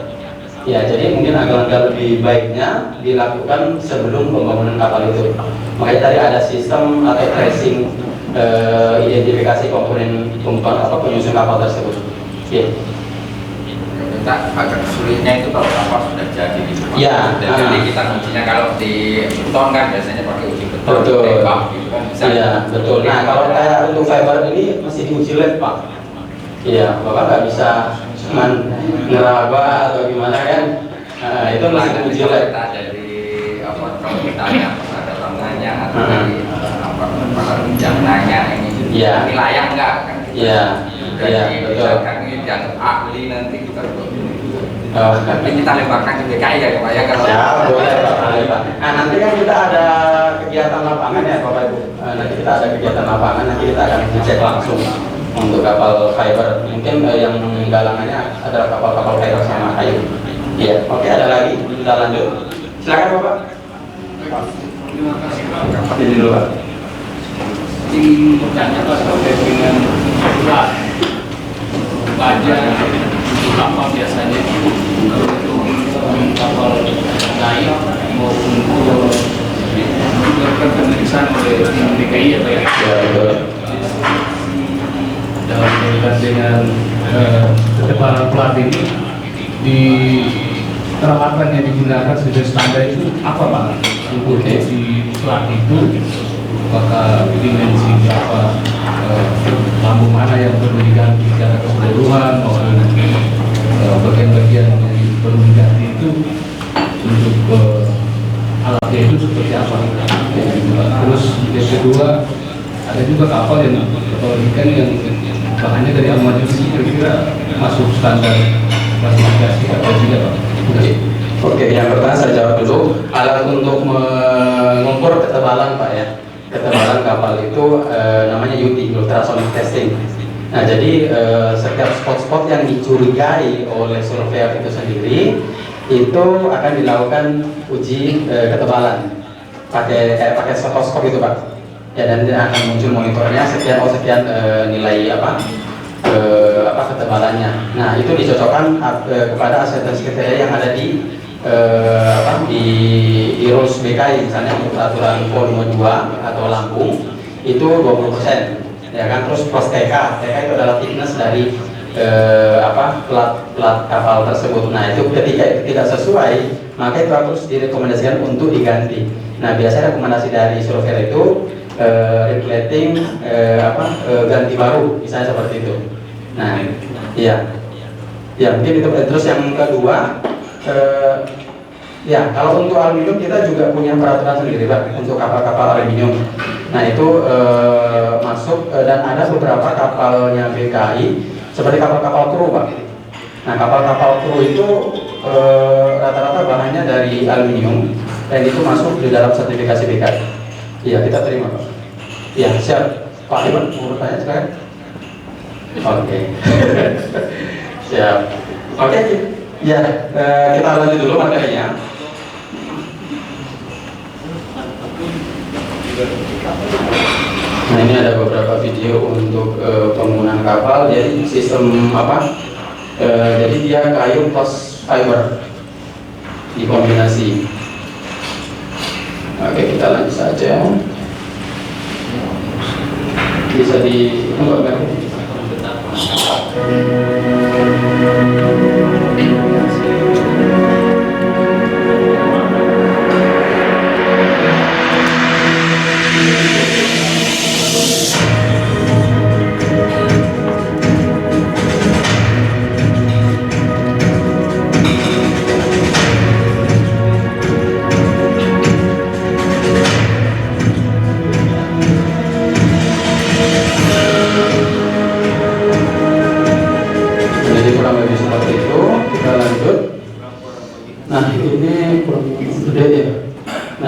Ya, jadi mungkin agak lebih baiknya dilakukan sebelum pembangunan kapal itu. Makanya tadi ada sistem atau tracing identifikasi komponen penyusun kapal tersebut. Ya.
Kita agak sulitnya itu kalau kapal sudah jadi di rumah.
Ya.
Jadi kita ujinya kalau di beton kan biasanya pakai uji beton,
Betul.
tembak gitu kan bisa.
Iya, betul. Nah, kalau kayak untuk fiber ini mesti diuji lab, Pak. Iya, Bapak nggak bisa cuman ngeraba atau gimana kan? Nah, itu mesti diuji lab.
Kita dari kalau kita ada tangannya atau dari jangannya ini layak enggak kan?
Iya, betul.
Kan ini dianggap ahli nanti kita tapi kita lemparkan ke DKI ya Pak ya kalau
ya boleh Pak. Nah, nanti kan kita ada kegiatan lapangan ya Bapak Ibu. Nanti kita ada kegiatan lapangan, nanti kita akan ngecek langsung untuk kapal fiber. Mungkin yang galangannya adalah kapal-kapal fiber sama kayu. Iya, oke, ada lagi, kita lanjut. Silakan Bapak.
Terima kasih Pak.
Ini dulu Pak.
Ingin bertanya Pak terkait dengan plat baja untuk kapal biasanya kalau untuk kapal lain maupun untuk dilakukan pemeriksaan oleh tim DKI ya Pak ya.
Ya, betul.
Dalam kaitan dengan ketebalan plat ini di peralatan yang digunakan sesuai standar itu apa Pak? Untuk di plat itu apakah dimensi berapa, lambung mana yang perlu diganti secara keseluruhan maupun bagian-bagian yang perlu diganti itu untuk alatnya itu seperti apa? Terus yang kedua, ada juga kapal yang ikan yang bahannya dari aluminium kira-kira masuk standar klasifikasi apa juga Pak?
Oke, yang pertama saya jawab dulu. Alat untuk mengukur ketebalan Pak ya. Ketebalan kapal itu namanya UT, ultrasonic testing. Nah, jadi setiap spot-spot yang dicurigai oleh surveyor itu sendiri itu akan dilakukan uji ketebalan pakai stetoskop itu Pak. Ya, dan akan muncul monitornya sekian nilai ketebalannya. Nah, itu dicocokkan kepada acceptance kriteria yang ada di RULS BKI, misalnya untuk peraturan volume 2 atau lambung itu 20%, ya kan. Terus plus TK itu adalah thickness dari plat kapal tersebut. Nah, itu ketika itu tidak sesuai, maka itu harus direkomendasikan untuk diganti. Nah, biasanya rekomendasi dari surveyor itu replating ganti baru, misalnya seperti itu. Nah, iya, ya mungkin itu. Terus yang kedua, ya kalau untuk aluminium kita juga punya peraturan sendiri Pak untuk kapal-kapal aluminium. Nah, itu masuk dan ada beberapa kapalnya BKI seperti kapal-kapal kru Pak. Nah, kapal-kapal kru itu rata-rata bahannya dari aluminium dan itu masuk di dalam sertifikasi BKI. Iya, kita terima Pak. Iya, siap Pak Iwan, mau bertanya sekarang? Oke. Siap. Oke, ya kita lanjut dulu materinya. Nah, ini ada beberapa video untuk penggunaan kapal. Jadi sistem jadi dia kayu plus fiber dikombinasi. Oke, kita lanjut saja. Bisa di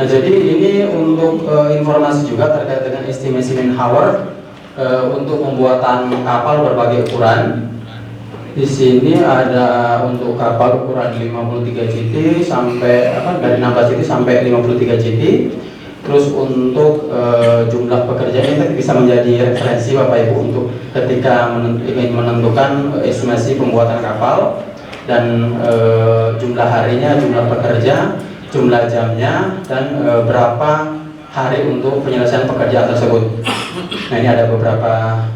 jadi ini untuk informasi juga terkait dengan estimasi man-hour untuk pembuatan kapal berbagai ukuran. Di sini ada untuk kapal ukuran 53 GT sampai dari 16 GT sampai 53 GT. Terus untuk jumlah pekerja ini bisa menjadi referensi Bapak Ibu untuk ketika ingin menentukan estimasi pembuatan kapal dan jumlah harinya, jumlah pekerja, jumlah jamnya, dan berapa hari untuk penyelesaian pekerjaan tersebut. Nah, ini ada beberapa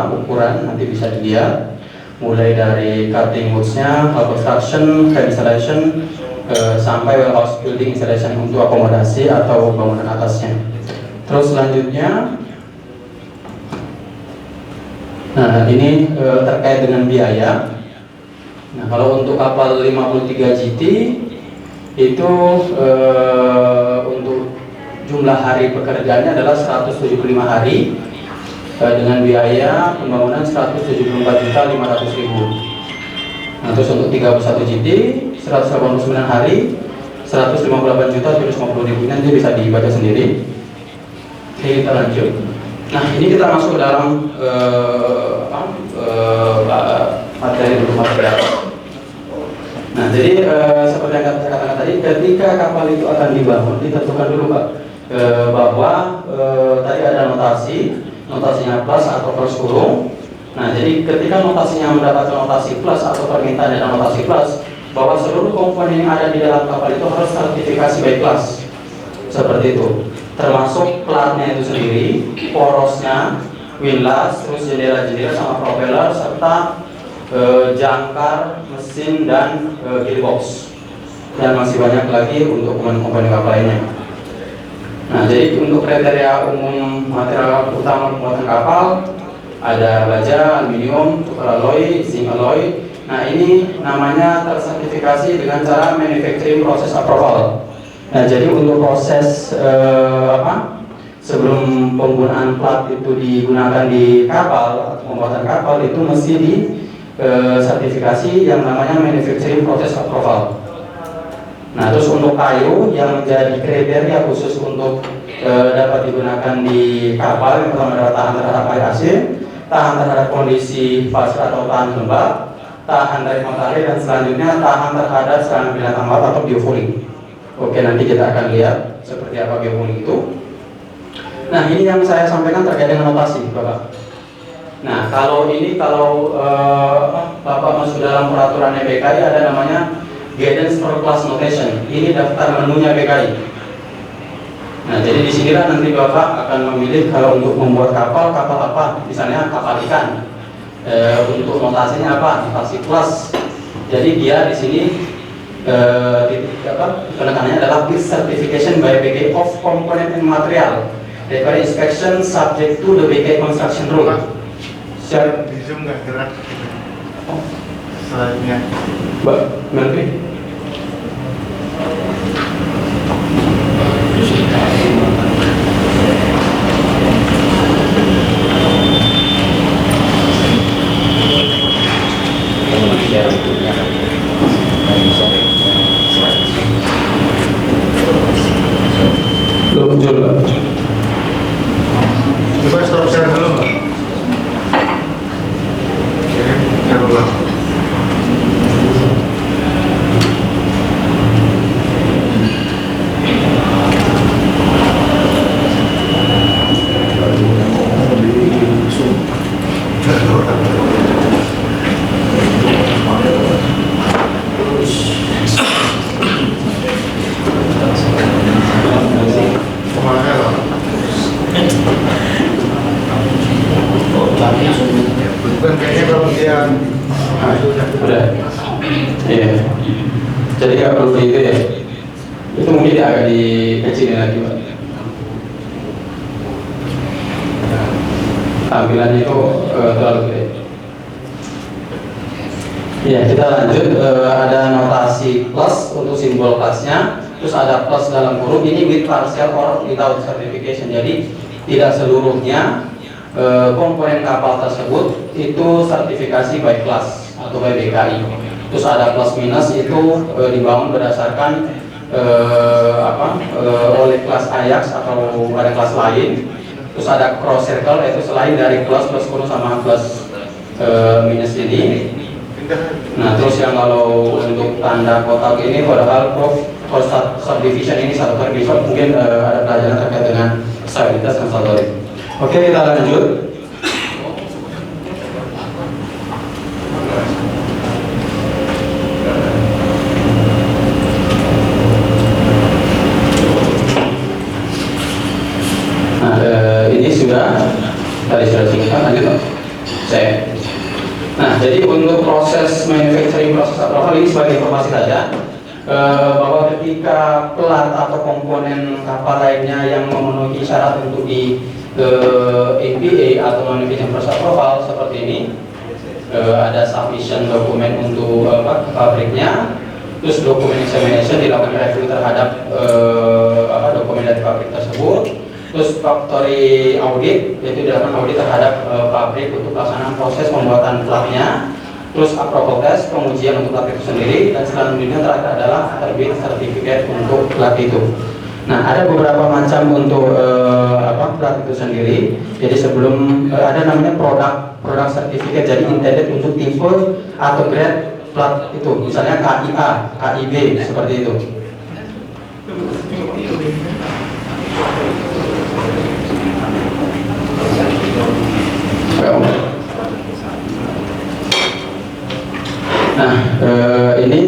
ukuran, nanti bisa dilihat mulai dari cutting woods-nya, hull construction, head installation, sampai warehouse building installation untuk akomodasi atau bangunan atasnya. Terus selanjutnya, nah ini terkait dengan biaya. Nah, kalau untuk kapal 53 GT itu untuk jumlah hari pekerjaannya adalah 175 hari dengan biaya pembangunan 174.500.000. Nah, terus untuk 31 GT 189 hari 158.750.000. Nanti bisa dibaca sendiri. Oke, kita lanjut. Nah, ini kita masuk ke dalam materi dulu material. Nah, jadi seperti yang saya katakan tadi, ketika kapal itu akan dibangun, ditentukan dulu Pak bahwa tadi ada notasinya plus atau plus kurung. Nah, jadi ketika notasinya mendapatkan notasi plus atau permintaan dan notasi plus, bahwa seluruh komponen yang ada di dalam kapal itu harus sertifikasi by class. Seperti itu. Termasuk platnya itu sendiri, porosnya, windlass, terus jendela-jendela sama propeller, serta jangkar, mesin, dan gearbox, dan masih banyak lagi untuk komponen kapal lainnya. Nah, jadi untuk kriteria umum material utama pembuatan kapal ada baja, aluminium, copper alloy, zinc alloy. Nah, ini namanya tersertifikasi dengan cara manufacturing process approval. Nah, jadi untuk proses sebelum penggunaan plat itu digunakan di kapal atau pembuatan kapal itu mesti sertifikasi yang namanya manufacturing process approval. Nah, terus untuk kayu yang menjadi kriteria khusus untuk dapat digunakan di kapal, yang pertama adalah tahan terhadap air asin, tahan terhadap kondisi pasir atau tahan lembab, tahan dari matahari, dan selanjutnya tahan terhadap serangan binatang laut atau biofouling. Oke, nanti kita akan lihat seperti apa biofouling itu. Nah, ini yang saya sampaikan terkait dengan notasi, Bapak. Nah, kalau Bapak masuk dalam peraturan BKI ada namanya Guidance for Class Notation. Ini daftar menunya BKI. Nah, jadi di sinilah nanti Bapak akan memilih kalau untuk membuat kapal apa, misalnya kapal ikan. Untuk notasinya apa? Notasi plus. Jadi dia di sini penekanannya adalah with certification by BKI of component and material. Require inspection subject to the BKI construction rule.
Siap, di zoom nggak gerak. Slide-nya.
Mbak Melvi. Belum muncul, Mbak.
Coba stop share dulu, Mbak. Oke, share ulang. Bukan kayaknya kalau dia
Udah. Iya. Jadi nggak perlu itu ya. Itu mungkin agak dikecilin lagi, Pak. Tampilannya itu terlalu gede. Ya, kita lanjut. Ada notasi plus untuk simbol kelasnya. Terus ada plus dalam kurung ini with partial or without certification. Jadi tidak seluruhnya komponen kapal tersebut itu sertifikasi by class atau by BKI. Terus ada plus minus itu dibangun berdasarkan oleh kelas Ajax atau pada kelas lain. Terus ada cross circle yaitu selain dari plus kurung sama plus minus ini. Nah, terus yang kalau untuk tanda kotak ini padahal cross subdivision ini satu kali bisa mungkin ada pelajaran terkait dengan stabilitas dan stabilitas. Oke, kita lanjut. Nah, ini tadi sudah singkat, lanjut Pak. Nah, jadi untuk proses manufacturing proses approval ini sebagai informasi saja. Bahwa ketika pelat atau komponen kapal lainnya yang memenuhi syarat untuk di APA atau manufacturing process approval seperti ini, ada sufficient dokumen untuk pabriknya, terus dokumen examination dilakukan review terhadap dokumen dari pabrik tersebut, terus factory audit yaitu dilakukan audit terhadap pabrik untuk pelaksanaan proses pembuatan platnya. Terus approval test, pengujian untuk plat itu sendiri, dan selanjutnya terakhir adalah terbit sertifikat untuk plat itu. Nah, ada beberapa macam untuk plat itu sendiri. Jadi sebelum ada namanya produk sertifikat, jadi intended untuk tipe atau grade plat itu, misalnya KIA, KIB seperti itu. Nah, ini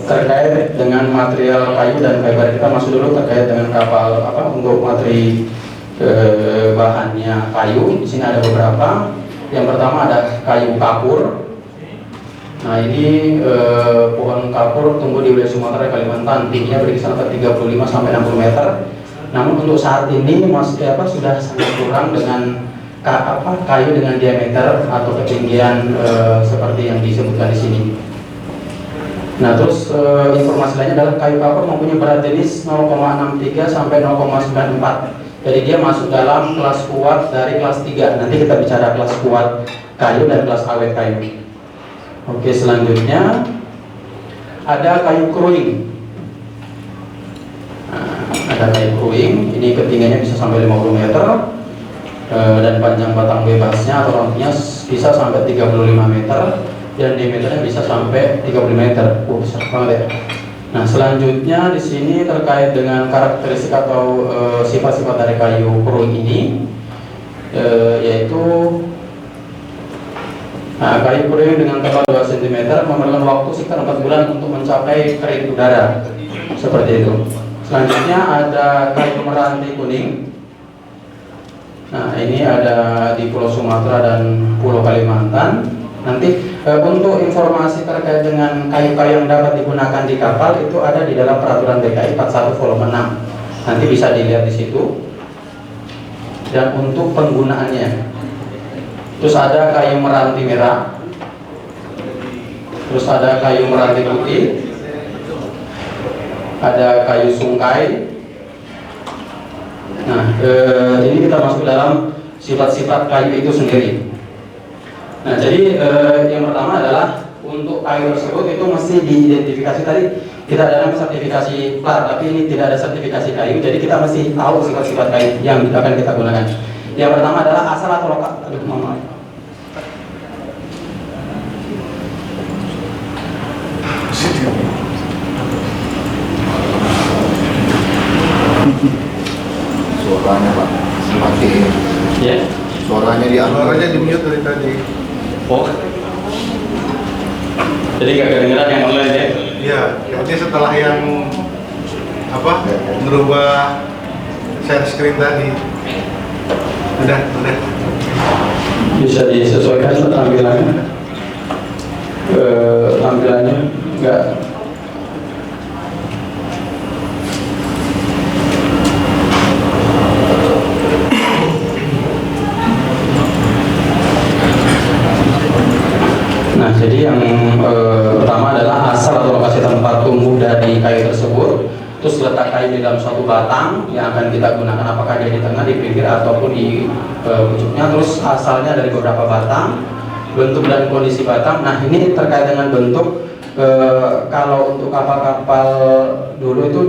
terkait dengan material kayu dan fiber. Kita masuk dulu terkait dengan kapal untuk materi bahannya kayu. Di sini ada beberapa. Yang pertama ada kayu kapur. Nah, ini pohon kapur tumbuh di wilayah Sumatera, Kalimantan. Tingginya berkisar 35 sampai 60 meter. Namun untuk saat ini masih sudah sangat kurang dengan kayu dengan diameter atau ketinggian seperti yang disebutkan di sini. Nah, terus informasi lainnya adalah kayu kapur mempunyai berat jenis 0,63 sampai 0,94. Jadi dia masuk dalam kelas kuat dari kelas 3. Nanti kita bicara kelas kuat kayu dan kelas awet kayu. Oke, selanjutnya ada kayu kruing. Nah, ada kayu kruing, ini ketinggiannya bisa sampai 50 meter dan panjang batang bebasnya atau rantingnya bisa sampai 35 meter dan diameternya bisa sampai 35 meter. Besar banget ya. Nah, selanjutnya di sini terkait dengan karakteristik atau sifat-sifat dari kayu kruing ini, yaitu kayu kruing dengan tebal 2 cm memerlukan waktu sekitar 4 bulan untuk mencapai kering udara, seperti itu. Selanjutnya ada kayu meranti kuning. Nah, ini ada di Pulau Sumatera dan Pulau Kalimantan. Nanti untuk informasi terkait dengan kayu-kayu yang dapat digunakan di kapal itu ada di dalam peraturan DKI 41 volume 6. Nanti bisa dilihat di situ. Dan untuk penggunaannya, terus ada kayu meranti merah, terus ada kayu meranti putih, ada kayu sungkai. Nah, ini kita masuk dalam sifat-sifat kayu itu sendiri. Nah, jadi yang pertama adalah untuk kayu tersebut itu mesti diidentifikasi. Tadi kita ada sertifikasi plat, tapi ini tidak ada sertifikasi kayu, jadi kita mesti tahu sifat-sifat kayu yang akan kita gunakan. Yang pertama adalah asal atau lokal.
Suaranya Pak, matiin.
Ya.
Suaranya di mute dari tadi.
Oh. Jadi nggak kedengeran yang online ya?
Iya, artinya setelah yang merubah share screen tadi. Udah.
Bisa disesuaikan tampilannya. Tampilannya nggak. Nah, jadi yang pertama adalah asal atau lokasi tempat tumbuh dari kayu tersebut. Terus letak kayu di dalam suatu batang yang akan kita gunakan, apakah dia di tengah, di pinggir, ataupun di pucuknya. Terus asalnya dari beberapa batang, bentuk dan kondisi batang. Nah, ini terkait dengan bentuk. Kalau untuk kapal-kapal dulu itu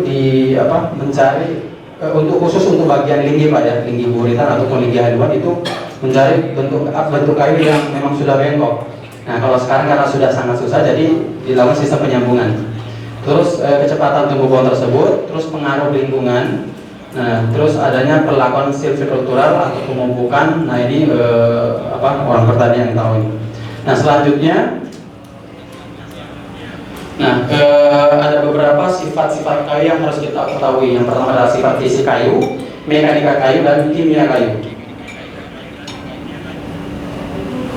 mencari untuk khusus untuk bagian linggi Pak ya, linggi buritan ataupun linggi haluan itu mencari bentuk kayu yang memang sudah bengkok. Nah, kalau sekarang karena sudah sangat susah, jadi dilakukan sistem penyambungan. Terus kecepatan tumbuh pohon tersebut, terus pengaruh lingkungan, nah, terus adanya perlakuan silvikultural atau pemupukan. Nah, ini orang pertanian yang tahu ini. Nah, selanjutnya, ada beberapa sifat-sifat kayu yang harus kita ketahui. Yang pertama adalah sifat fisik kayu, mekanika kayu, dan kimia kayu.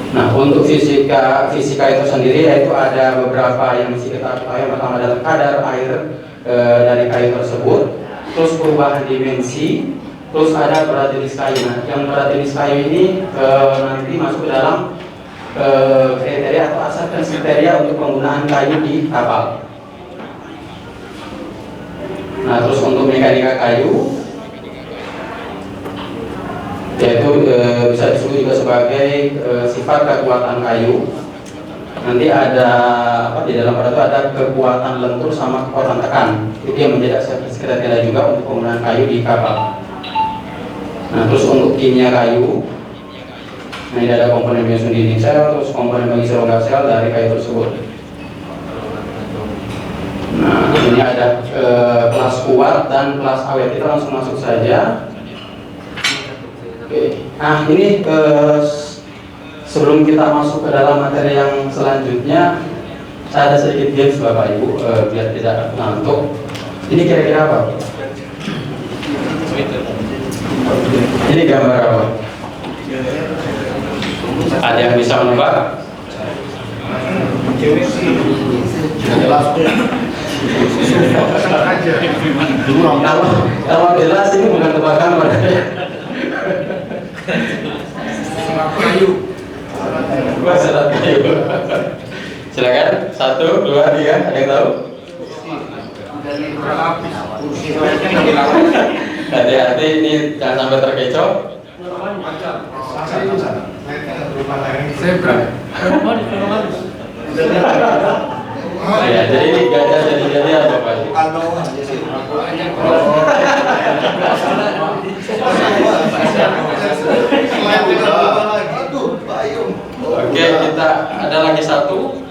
Nah, untuk fisika itu sendiri yaitu ada beberapa yang mesti kita ketahui. Yang pertama adalah kadar air dari kayu tersebut, terus perubahan dimensi, terus ada berat jenis kayu. Nah, yang berat jenis kayu ini nanti masuk ke dalam kriteria atau asal kriteria untuk penggunaan kayu di kapal. Nah, terus untuk mekanika kayu, yaitu bisa disebut juga sebagai sifat kekuatan kayu. Nanti ada di dalam pada itu ada kekuatan lentur sama kekuatan tekan. Itu yang menjadi kriteria juga untuk penggunaan kayu di kapal. Nah, terus untuk kimia kayu, nah ini ada komponen menyusun dinding sel, terus komponen mengisi rongga sel dari kayu tersebut. Nah, ini ada kelas kuat dan kelas awet. Kita langsung masuk saja. Oke. Nah, ini sebelum kita masuk ke dalam materi yang selanjutnya, saya ada sedikit games Bapak Ibu biar tidak ngantuk. Ini kira-kira apa? Ini gambar apa? Ada yang bisa menebak? Kalau jelas ini bukan tebakan Pak.
Kayu.
Silakan, 1, 2, 3, ada yang tahu? Hati-hati ini jangan sampai terkecoh. Ya, jadi ini gajah jadi apa Pak? Oke, kita ada lagi satu.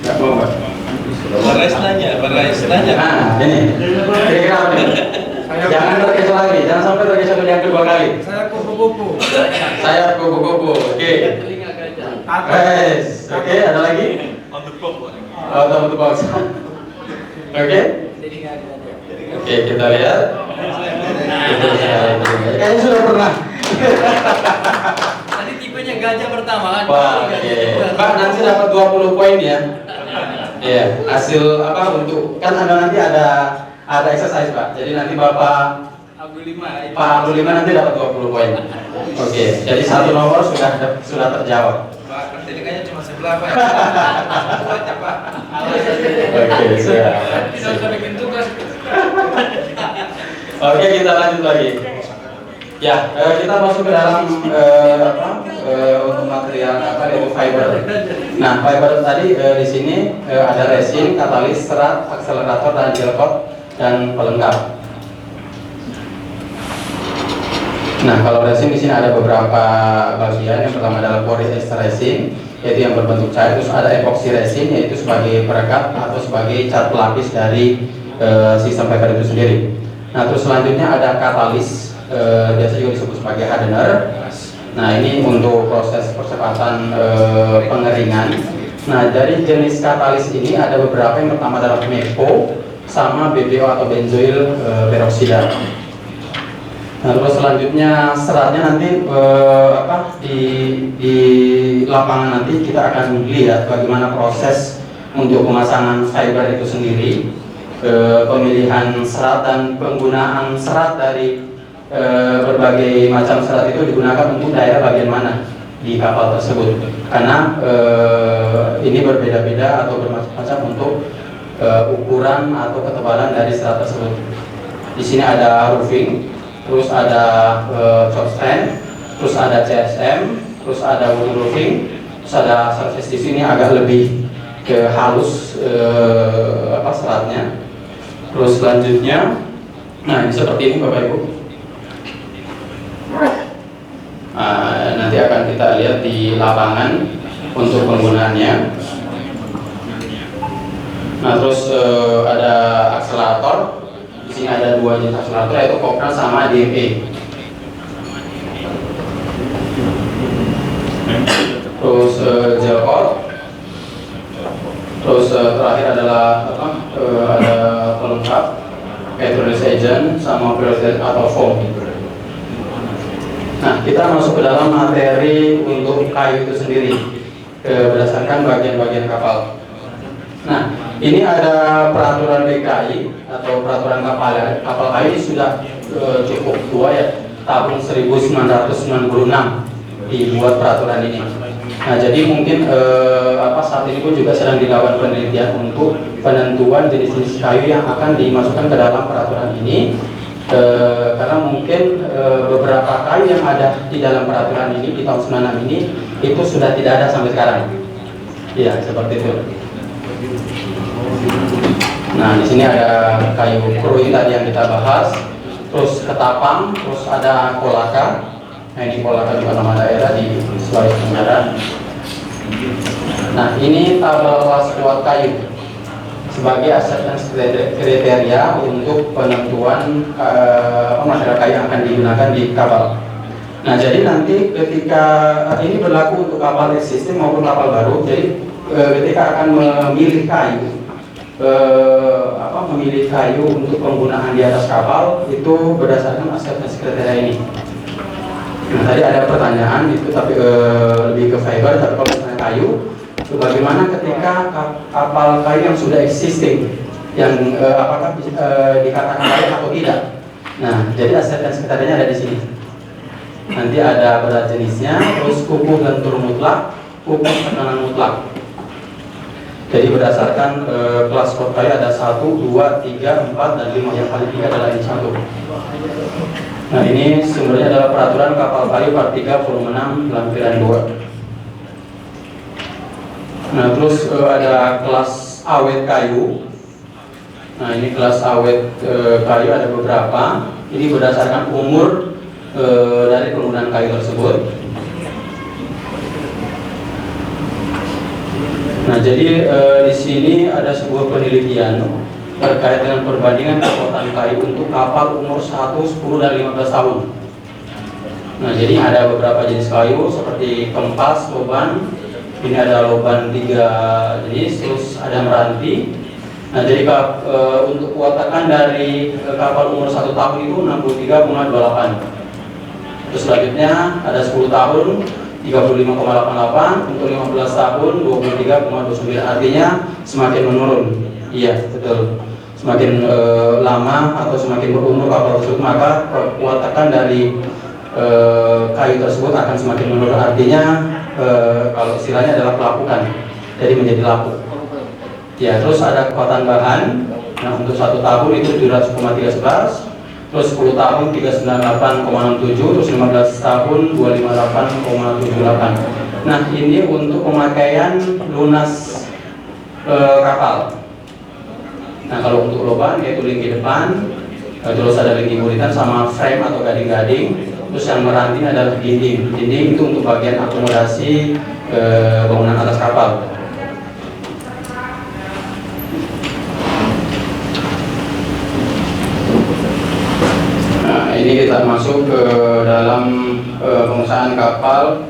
Nggak mau Pak?
Barais nanya.
Nah, ini kira-kira apa nih? Jangan terkecoh lagi, jangan sampai terkecoh yang kedua kali.
Saya kupu-kupu.
Saya kupu-kupu, oke. Oke, ada lagi? Out of the box. Oke. Oke, kita lihat. Itu kayaknya sudah pernah.
Tadi tipenya gajah pertama kan?
Oke. Pak, nanti dapat 20 poin ya. Iya, hasil apa untuk kan nanti ada exercise Pak. Jadi nanti Bapak Pak Abdul Lima nanti dapat 20 poin. Oke, jadi satu nomor sudah terjawab.
Pak, ketikanya cuma sebelah Pak. Baca Pak.
Oke, siap.
Tidak usah bikin tugas.
Oke, kita lanjut lagi. Ya, kita masuk ke dalam untuk material yaitu fiber. Nah, fiber tadi di sini ada resin, katalis, serat, akselerator, dan gel coat dan pelengkap. Nah, kalau resin di sini ada beberapa bagian. Yang pertama adalah polyester resin, yaitu yang berbentuk cair. Terus ada epoxy resin, yaitu sebagai perekat atau sebagai cat pelapis dari sistem fiber itu sendiri. Nah, terus selanjutnya ada katalis, biasa juga disebut sebagai hardener. Nah, ini untuk proses percepatan pengeringan. Nah, dari jenis katalis ini ada beberapa. Yang pertama adalah MEPO sama BBO atau benzoil peroksida. Nah, terus selanjutnya seratnya nanti di lapangan nanti kita akan lihat bagaimana proses untuk pemasangan fiber itu sendiri, pemilihan serat dan penggunaan serat dari berbagai macam serat itu digunakan untuk daerah bagian mana di kapal tersebut. Karena ini berbeda-beda atau bermacam-macam untuk ukuran atau ketebalan dari serat tersebut. Di sini ada roofing, terus ada chop stand, terus ada CSM, terus ada wooden roofing, terus ada surface di sini agak lebih ke halus seratnya. Terus selanjutnya, nah ini seperti ini Bapak Ibu. Nanti akan kita lihat di lapangan untuk penggunaannya. Nah, terus ada akselerator. Di sini ada dua jenis akselerator, yaitu Cochrane sama DME. Terus gel coat. Terus terakhir adalah ada pelengkap, hydrolysis agent sama peroxide atau foam. Nah, kita masuk ke dalam materi untuk kayu itu sendiri, berdasarkan bagian-bagian kapal. Nah, ini ada peraturan DKI atau peraturan kapal kayu ini sudah cukup tua ya, tahun 1996 dibuat peraturan ini. Nah, jadi mungkin saat ini pun juga sedang dilakukan penelitian untuk penentuan jenis-jenis kayu yang akan dimasukkan ke dalam peraturan ini. Karena mungkin beberapa kayu yang ada di dalam peraturan ini di tahun 96 ini itu sudah tidak ada sampai sekarang. Iya, seperti itu. Nah, di sini ada kayu krui tadi yang kita bahas, terus ketapang, terus ada kolaka. Nah, ini kolaka juga nama daerah di Sulawesi Tenggara. Nah, ini tabel kelas kuat kayu sebagai acceptance kriteria untuk penentuan material kayu yang akan digunakan di kapal. Nah, jadi nanti ketika ini berlaku untuk kapal existing maupun kapal baru, jadi ketika akan memilih kayu, memilih kayu untuk penggunaan di atas kapal itu berdasarkan acceptance kriteria ini. Nah, tadi ada pertanyaan itu tapi lebih ke fiber, tapi kalau misalnya kayu, bagaimana ketika kapal kayu yang sudah existing, yang apakah dikatakan layak atau tidak? Nah, jadi acceptance kriterianya ada di sini. Nanti ada berat jenisnya, terus kukuh lentur mutlak, kukuh tekanan mutlak. Jadi berdasarkan kelas kode kayu ada 1, 2, 3, 4, dan 5. Yang paling 3 adalah ini 1. Nah ini sumbernya adalah peraturan kapal kayu part 3 volume 6 lampiran 2. Nah terus ada kelas awet kayu. Nah ini kelas awet kayu ada beberapa. Ini berdasarkan umur dari penggunaan kayu tersebut. Nah jadi di sini ada sebuah penelitian terkait dengan perbandingan kekuatan kayu untuk kapal umur 1, 10, dan 15 tahun. Nah jadi ada beberapa jenis kayu seperti kempas, loban. Ini ada loban 3 jenis, terus ada meranti. Nah jadi untuk kuatakan dari kapal umur 1 tahun itu 63,28. Terus selanjutnya ada 10 tahun 35,88, untuk 15 tahun 23,29. Artinya semakin menurun. Iya betul. Semakin lama atau semakin berumur kapal tersebut, maka kuatakan dari kayu tersebut akan semakin menurun. Artinya kalau istilahnya adalah pelapukan, jadi menjadi lapuk. Ya, terus ada kekuatan bahan. Nah, untuk 1 tahun itu 700,311, terus 10 tahun 398,67, terus 15 tahun 258,78. Nah, ini untuk pemakaian lunas kapal. Nah, kalau untuk loban yaitu linggi depan, terus ada linggi buritan sama frame atau gading-gading. Terus yang meranti adalah dinding. Dinding itu untuk bagian akomodasi bangunan atas kapal. Nah, ini kita masuk ke dalam pengusahaan kapal,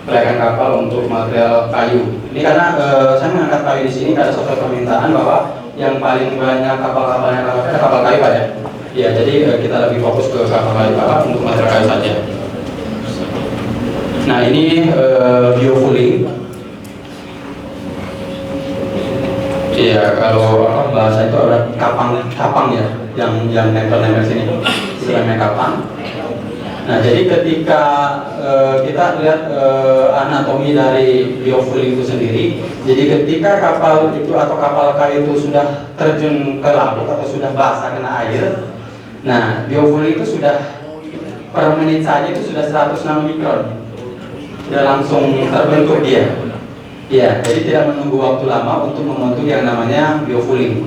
kelayakan kapal untuk material kayu. Ini karena saya mengangkat kayu di sini karena sesuai permintaan bahwa yang paling banyak kapal-kapalnya ada kapal kayu Pak ya. Ya, jadi kita lebih fokus ke kapal kayu Pak untuk material kayu saja. Nah, ini biofouling. Iya, kalau bahasa itu ada kapang ya, yang nempel-nempel sini, istilahnya kapang. Nah, jadi ketika kita lihat anatomi dari biofouling itu sendiri, jadi ketika kapal itu atau kapal kayu itu sudah terjun ke laut atau sudah basah kena air, nah biofouling itu sudah per menit saja itu sudah 106 mikron, sudah langsung terbentuk dia. Ya, jadi tidak menunggu waktu lama untuk membentuk yang namanya biofouling.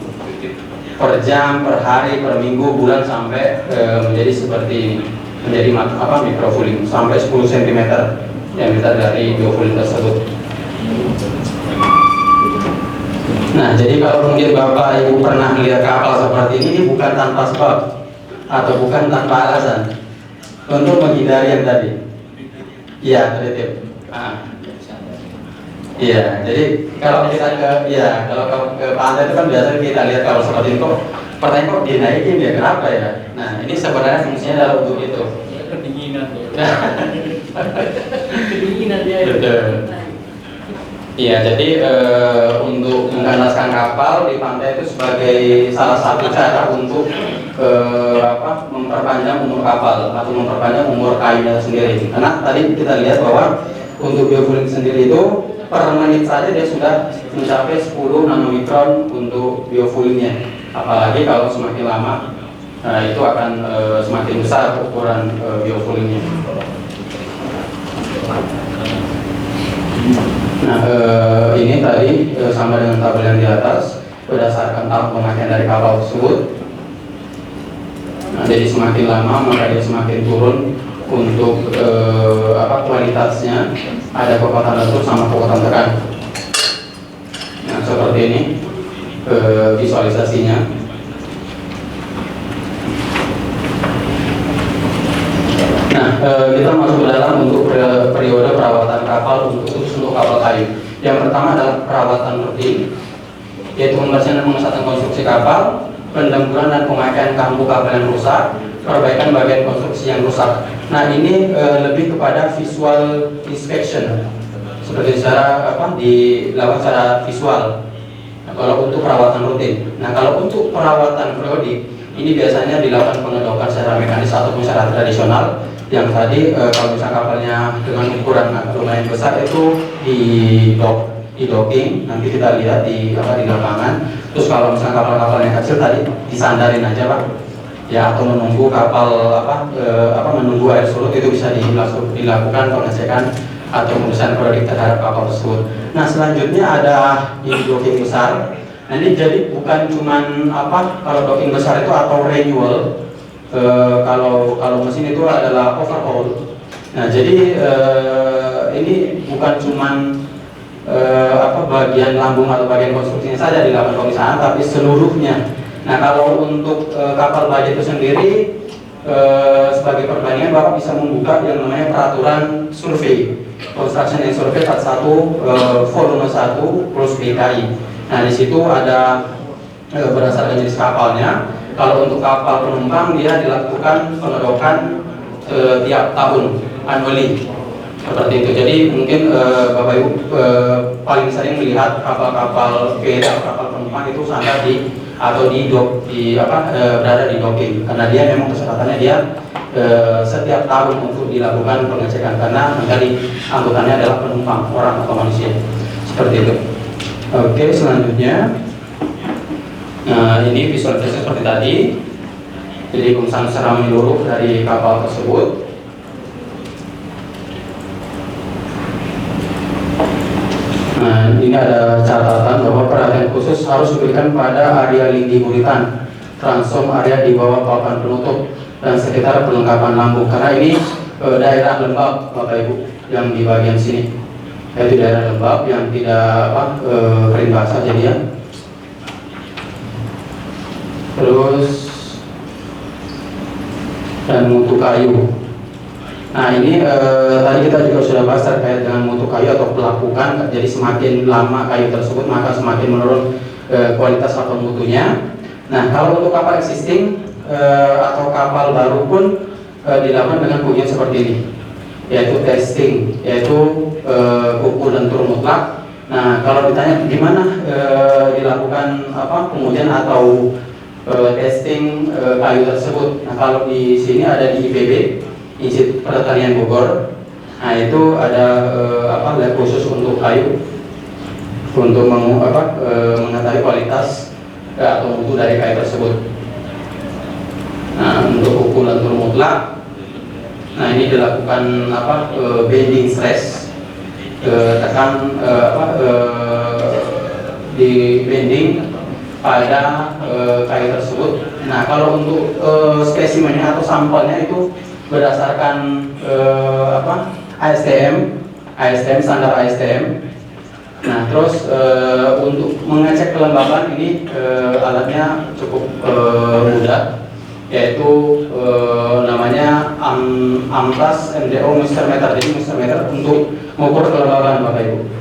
Per jam, per hari, per minggu, bulan sampai menjadi seperti ini. Menjadi mikrofouling sampai 10 cm diameter dari biofouling tersebut. Nah, jadi kalau mungkin Bapak Ibu pernah melihat kapal seperti ini bukan tanpa sebab atau bukan tanpa alasan untuk menghindari yang tadi. Iya, tertib. Iya, jadi kalau kita kalau ke pantai itu kan biasanya kita lihat kalau seperti itu. Pertanyaan kok dinaikin ya, kenapa ya? Nah, ini sebenarnya fungsinya adalah untuk itu.
Kedinginan. Kedinginan dia.
Iya, jadi untuk mengganaskan kapal di pantai itu sebagai salah satu cara untuk memperpanjang umur kapal atau memperpanjang umur kayunya sendiri. Karena tadi kita lihat bahwa untuk biofouling sendiri itu per menit saja dia sudah mencapai 10 nanomikron untuk biofoulingnya. Apalagi kalau semakin lama itu akan semakin besar ukuran biofoulingnya. Nah ini tadi sama dengan tabel yang di atas berdasarkan tahap pemakaian dari kapal tersebut. Nah, jadi semakin lama maka dia semakin turun untuk kualitasnya, ada kekuatan lentur sama kekuatan tekan. Nah seperti ini visualisasinya. Nah kita masuk ke dalam untuk periode perawatan kapal untuk kapal kayu. Yang pertama adalah perawatan rutin, yaitu pembersihan dan pengesatan konstruksi kapal, penlemburan dan pemakaian kambu kapal yang rusak, perbaikan bagian konstruksi yang rusak. Nah ini lebih kepada visual inspection, seperti secara dilakukan secara visual. Nah, kalau untuk perawatan rutin. Nah kalau untuk perawatan periodik, ini biasanya dilakukan pengedokan secara mekanis ataupun secara tradisional. Yang tadi kalau misalnya kapalnya dengan ukuran lumayan besar itu di dock. di docking, nanti kita lihat di di lapangan. Terus kalau misalnya kapal-kapal yang kecil tadi disandarin aja Pak, ya, atau menunggu kapal menunggu air surut, itu bisa dilakukan pengecekan atau pemeriksaan periodik terhadap kapal tersebut. Nah, selanjutnya ada di docking besar. Nah, ini jadi bukan cuman kalau docking besar itu atau renewal, kalau mesin itu adalah overhaul. Nah, jadi ini bukan cuman bagian lambung atau bagian konstruksinya saja dilakukan pemeriksaan, tapi seluruhnya. Nah, kalau untuk kapal baja itu sendiri, sebagai perbandingan Bapak bisa membuka yang namanya peraturan survei, Construction and Survey 41 volume 1 plus BKI. Nah, di situ ada berdasarkan jenis kapalnya. Kalau untuk kapal penumpang dia dilakukan pengedokan tiap tahun, annually, seperti itu. Jadi mungkin Bapak Ibu paling sering melihat kapal-kapal ferry atau kapal penumpang itu sandar berada di docking, karena dia memang kesempatannya dia setiap tahun untuk dilakukan pengecekan, karena nanti angkutannya adalah penumpang, orang atau manusia, seperti itu. Oke, selanjutnya ini visualisasi seperti tadi. Jadi pemeriksaan secara menyeluruh dari kapal tersebut. Nah, ini ada catatan bahwa perhatian khusus harus diberikan pada area lindi buritan, transom area di bawah papan penutup, dan sekitar perlengkapan lambung, karena ini daerah lembab Bapak Ibu yang di bagian sini, yaitu daerah lembab yang tidak kering basah jadinya. Terus dan mutu kayu. Nah, ini tadi kita juga sudah bahas terkait dengan mutu kayu atau pelapukan. Jadi semakin lama kayu tersebut maka semakin menurun kualitas atau mutunya. Nah, kalau untuk kapal existing atau kapal baru pun dilakukan dengan ujian seperti ini, yaitu testing, yaitu ukur lentur mutlak. Nah, kalau ditanya gimana dilakukan pengujian atau testing kayu tersebut. Nah, kalau di sini ada di IPB, Institut Pertanian Bogor. Nah, itu ada lab khusus untuk kayu untuk mengetahui kualitas atau mutu dari kayu tersebut. Nah, untuk ukur lentur mutlak, nah ini dilakukan bending stress, tekan di bending pada kayu tersebut. Nah, kalau untuk spesimennya atau sampelnya itu berdasarkan ASTM, standar ASTM. Nah, terus untuk mengecek kelembaban ini alatnya cukup mudah, yaitu namanya Amplas MDO Mixer Meter. Jadi mixer meter untuk mengukur kelembaban Bapak Ibu.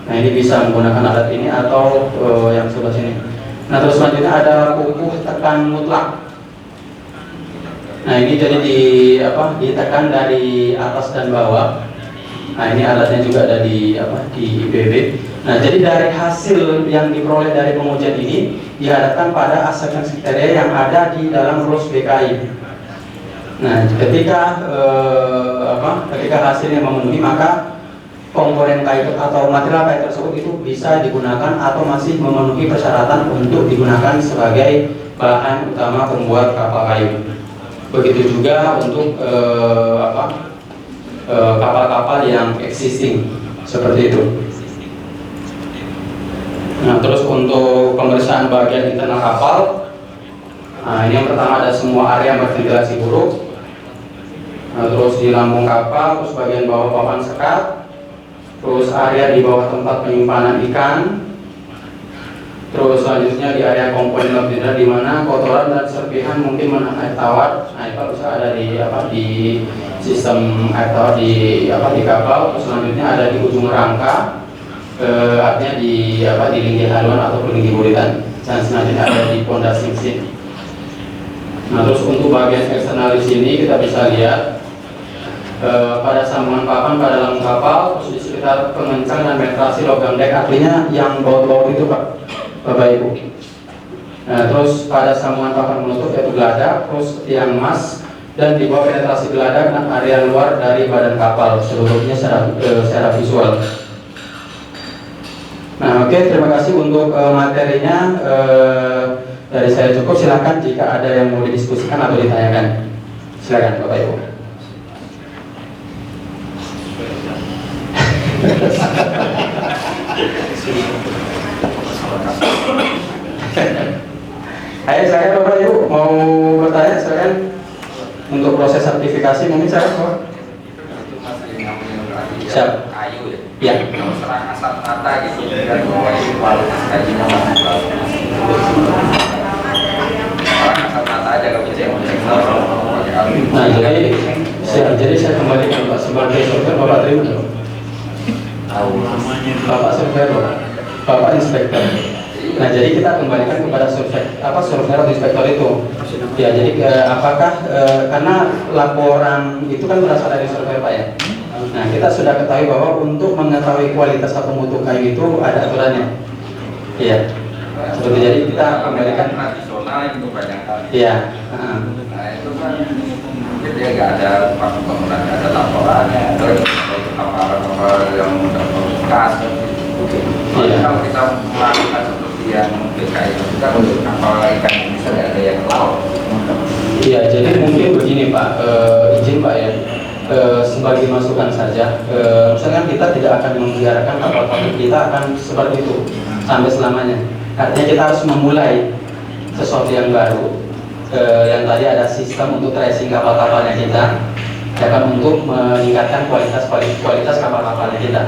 Nah, ini bisa menggunakan alat ini atau yang sebelah sini. Nah, terus selanjutnya ada kukuh tekan mutlak. Nah, ini jadi ditekan dari atas dan bawah. Nah, ini alatnya juga ada di IPB. Nah, jadi dari hasil yang diperoleh dari pengujian ini dihadapkan pada acceptance criteria yang ada di dalam rules BKI. Nah, ketika hasilnya memenuhi, maka komponen kayu atau material kayu tersebut itu bisa digunakan atau masih memenuhi persyaratan untuk digunakan sebagai bahan utama pembuat kapal kayu. Begitu juga untuk kapal-kapal yang existing, seperti itu. Nah, terus untuk pemeriksaan bagian internal kapal, nah ini yang pertama ada semua area berventilasi buruk. Nah, terus di lambung kapal, terus bagian bawah papan sekat, terus area di bawah tempat penyimpanan ikan, terus selanjutnya di area komponen lobster di mana kotoran dan serpihan mungkin menahan air tawar. Nah, itu bisa ada di sistem air tawar di kapal. Terus selanjutnya ada di ujung rangka, artinya di linggi haluan atau linggi buritan. Dan selanjutnya ada di pondasi mesin. Nah, terus untuk bagian eksternal di sini kita bisa lihat pada sambungan papan pada lambung kapal, terus di sekitar pengencang dan penetrasi logam dek, artinya yang baut-baut itu Bapak Ibu. Nah, terus pada sambungan papan penutup yaitu geladak, terus tiang mas, dan di bawah penetrasi geladak dan area luar dari badan kapal, seluruhnya secara visual. Nah, oke, terima kasih untuk materinya. Dari saya cukup. Silakan jika ada yang mau didiskusikan atau ditanyakan. Silakan Bapak Ibu. Ayo silakan Bapak Ibu mau bertanya, silakan. Untuk proses sertifikasi mungkin saya Pak. Siap.
Kayu ya.
Ya.
Kalau serang asap rata gitu dan bahwa itu kualitas kayunya masih bagus. Serang asap rata aja kalau bisa yang pakai kayu.
Nah, jadi saya kembalikan Pak sebagai surveyor, Bapak terima dong. Bapak surveyor, Bapak inspektor. Nah, jadi kita kembalikan kepada surveyor atau inspektor itu. Ya, jadi apakah karena laporan itu kan berasal dari surveyor Pak ya. Nah, kita sudah ketahui bahwa untuk mengetahui kualitas atau mutu kayu itu ada aturannya. Iya. Seperti jadi kita kembalikan
tradisional itu banyak kali.
Iya.
Nah itu kan mungkin dia nggak ada bangunan, nggak ada laporannya, terus kapal-kapal yang udah bekas.
Iya.
Kalau kita melakukan seperti yang DKI itu kan untuk kapal ikan bisa ada yang ke laut.
Iya, jadi mungkin begini Pak, izin Pak ya. Sebagai masukan saja, misalkan kita tidak akan membiarkan kapal-kapal kita akan seperti itu sampai selamanya. Artinya kita harus memulai sesuatu yang baru, yang tadi ada sistem untuk tracing kapal-kapalnya kita, dan untuk meningkatkan kualitas kapal-kapalnya kita,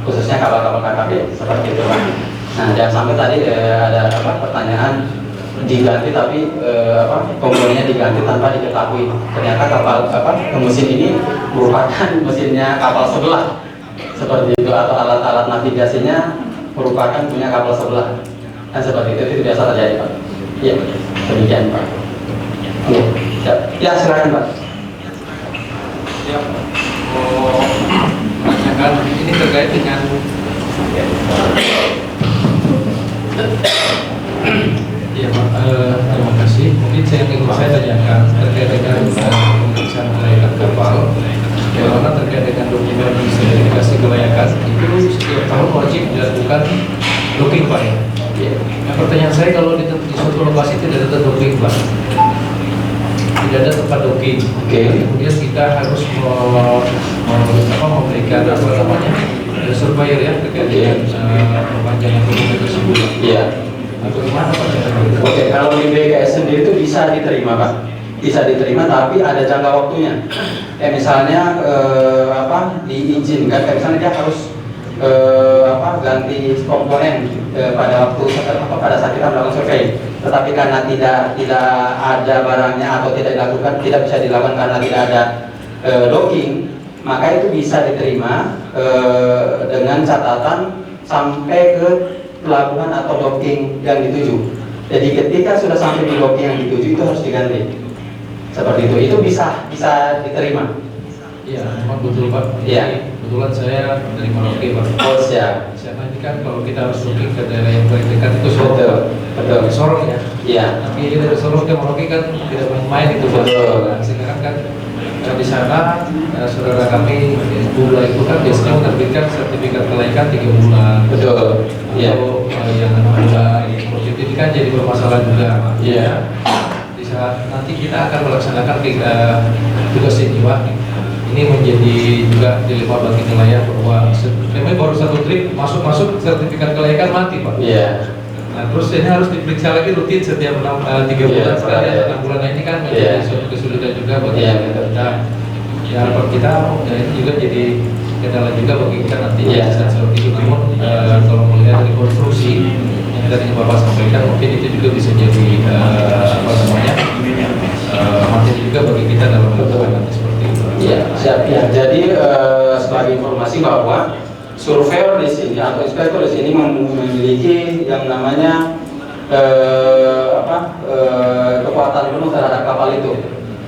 khususnya kapal-kapal KKP seperti itu. Nah, jangan sampai tadi ada pertanyaan diganti tapi komponennya diganti tanpa diketahui. Ternyata kapal mesin ini merupakan mesinnya kapal sebelah seperti itu, atau alat-alat navigasinya merupakan punya kapal sebelah. Dan seperti itu biasa terjadi Pak. Iya, demikian Pak. Ya, silakan Pak.
Ya, mau menanyakan ini terkait dengan ya Pak, terima kasih. Mungkin ingin saya tanyakan terkait dengan pemeriksaan kelayakan kapal. Bagaimana terkait dengan dokumen sertifikasi kelayakan itu setiap tahun wajib dilakukan docking Pak ya? Nah, pertanyaan saya kalau di suatu lokasi tidak ada docking Pak, tidak ada tempat docking. Kemudian kita harus memberikan surveyor ya terkait dengan perpanjangan dokumen tersebut.
Iya.
Bagaimana Pak?
Oke, kalau di BKS sendiri itu bisa diterima Pak, bisa diterima tapi ada jangka waktunya. Misalnya diizinkan, misalnya dia harus ganti komponen pada saat kita melakukan survei. Tetapi karena tidak ada barangnya atau tidak bisa dilakukan karena tidak ada docking, maka itu bisa diterima dengan catatan sampai ke pelabuhan atau docking yang dituju. Jadi ketika sudah sampai di docking yang dituju itu harus diganti. Seperti itu bisa diterima.
Iya, memang betul Pak.
Iya.
Kebetulan saya dari Merauke Pak.
Oh siap.
Karena ini kan kalau kita harus docking ke daerah yang paling dekat itu Sorong.
Betul.
Sorong ya.
Iya.
Tapi ini dari Sorong ke Merauke kan tidak main-main itu Pak.
Betul.
Nah, sekarang kan di sana saudara kami Bula itu kan biasanya menerbitkan sertifikat kelaikan 3 bulan.
Betul. Iya.
Yang bulan seperti ini kan jadi bermasalah juga.
Iya.
Di saat nanti kita akan melaksanakan tugas ini Pak. Ini menjadi juga dilema bagi nelayan bahwa memang baru satu trip masuk sertifikat kelaikan mati Pak.
Iya.
Nah, terus ini harus diperiksa lagi rutin setiap 3 bulan sekali atau 6 bulan. Nah, ini kan menjadi suatu kesulitan juga bagi kita. Ya, kita ini juga jadi kendala juga bagi kita nanti sensor itu. Namun kalau melihat dari konstruksi yang tadi Bapak sampaikan, mungkin itu juga bisa jadi materi juga bagi kita dalam melakukan nanti seperti itu.
Iya, siap ya. Jadi sebagai informasi bahwa surveyor di sini atau inspektor di sini memiliki yang namanya kekuatan penuh terhadap kapal itu.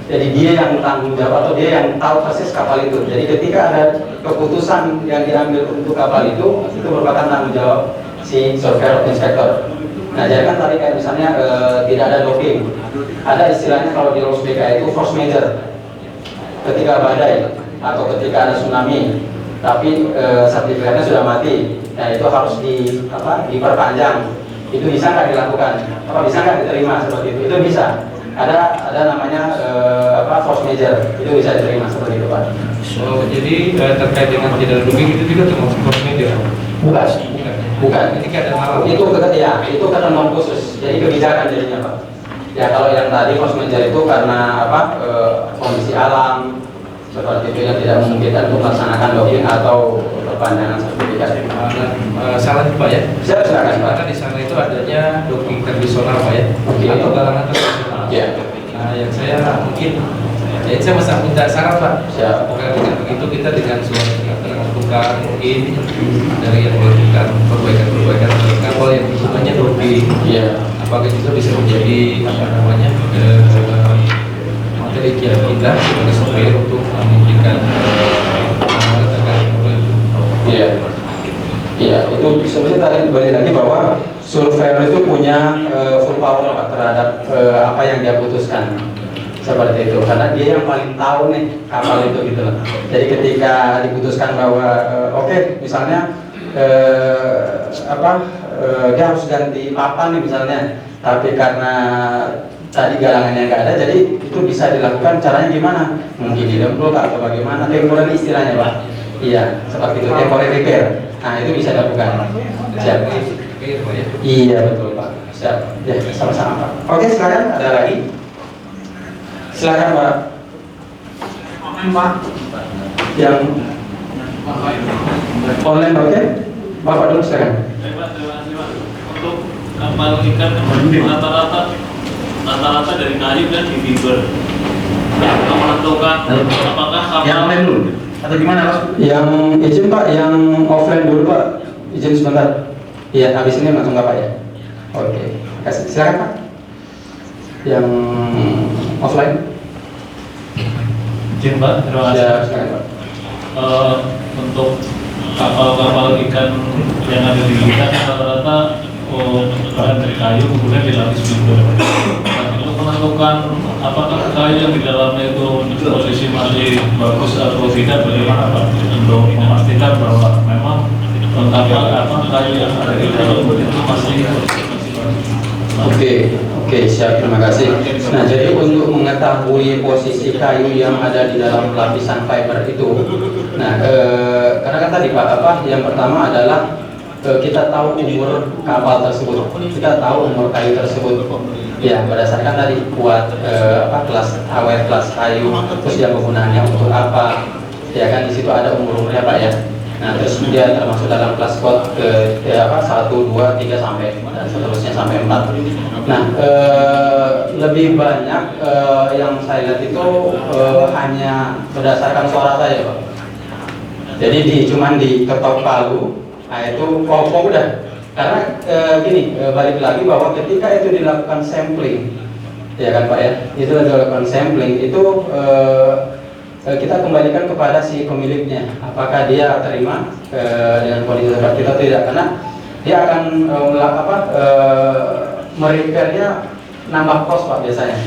Jadi dia yang tanggung jawab atau dia yang tahu persis kapal itu. Jadi ketika ada keputusan yang diambil untuk kapal itu merupakan tanggung jawab si surveyor atau inspektor. Nah, jadi kan tadi kayak misalnya tidak ada docking, ada istilahnya kalau di ROS BK itu force major. Ketika badai atau ketika ada tsunami, tapi sertifikatnya sudah mati. Nah itu harus diperpanjang. Itu bisa nggak dilakukan? Apa bisa nggak diterima seperti itu? Itu bisa. Ada namanya force major, itu bisa diterima seperti itu Pak.
Oh, jadi terkait dengan tidak rugi itu juga termasuk force major?
Bukan.
Ini keadaan alam.
Itu ketentuan khusus. Jadi kebijakan jadinya Pak. Ya kalau yang tadi force major itu karena kondisi alam seperti itu yang tidak memungkinkan untuk melaksanakan docking atau perpanjangan sertifikat.
Salah Pak ya?
Silakan Pak.
Karena di sana itu adanya docking tradisional Pak ya?
Oke.
Atau galangan tradisional.
Ya.
Nah yang saya mungkin saya masih minta saran Pak.
Siap.
Apakah dengan begitu kita dengan suatu keterangan tukar mungkin dari yang melakukan perbaikan kapal yang hubungannya docking.
Iya.
Apakah itu bisa menjadi materi kita sebagai sopir untuk memberikan
Iya. Iya, itu sebenarnya tadi kembali lagi bahwa surveyor itu punya full power Pak, terhadap apa yang dia putuskan seperti itu, karena dia yang paling tahu nih kapal itu gitu loh. Jadi ketika diputuskan bahwa oke, misalnya dia harus ganti papan nih misalnya, tapi karena tadi galangannya nggak ada, jadi itu bisa dilakukan. Caranya gimana? Mungkin didemplung atau bagaimana? Temporary istilahnya Pak. Iya, seperti itu, temporary repair. Nah itu bisa dilakukan. Siap. Iya betul Pak. Siap. Ya sama-sama Pak. Oke silakan, ada lagi? Silakan Pak. Yang online oke? Bapak dulu silakan.
Untuk kapal ikan rata-rata dari kayu dan di fiber. Yang menentukan apakah kapal
Yang online dulu atau gimana Pak? Yang izin Pak, yang offline dulu Pak. Izin sebentar. Iya, habis ini langsung Pak ya. Oke, kasih silakan Pak. Yang offline.
izin Pak, terima kasih.
Ya, silakan Pak.
Untuk kapal-kapal ikan yang ada di kita rata-rata bahan dari kayu kemudian dilapis fiber. Untuk menentukan apakah kayu yang di dalamnya itu posisi masih bagus atau tidak, bagaimana Pak? Untuk memastikan bahwa memang kapal kayu yang ada di dalam itu masih
Oke, siap, terima kasih. Nah, jadi untuk mengetahui posisi kayu yang ada di dalam lapisan fiber itu, nah, karena kan tadi Pak, yang pertama adalah kita tahu umur kapal tersebut, kita tahu umur kayu tersebut. Ya, berdasarkan tadi buat kelas awet, kelas kayu, terus yang penggunaannya untuk apa, ya kan di situ ada umurnya Pak ya. Nah, terus dia termasuk dalam kelas code ke 1, 2, 3 sampai dan seterusnya sampai 4. Nah, lebih banyak yang saya lihat itu hanya berdasarkan suara saya Pak. Jadi cuman diketok palu, nah itu udah. Karena balik lagi bahwa ketika itu dilakukan sampling, ya kan Pak ya, itu dilakukan sampling itu kita kembalikan kepada si pemiliknya, apakah dia terima dengan kondisi seperti itu atau tidak, karena dia akan merepairnya nambah kos Pak biasanya.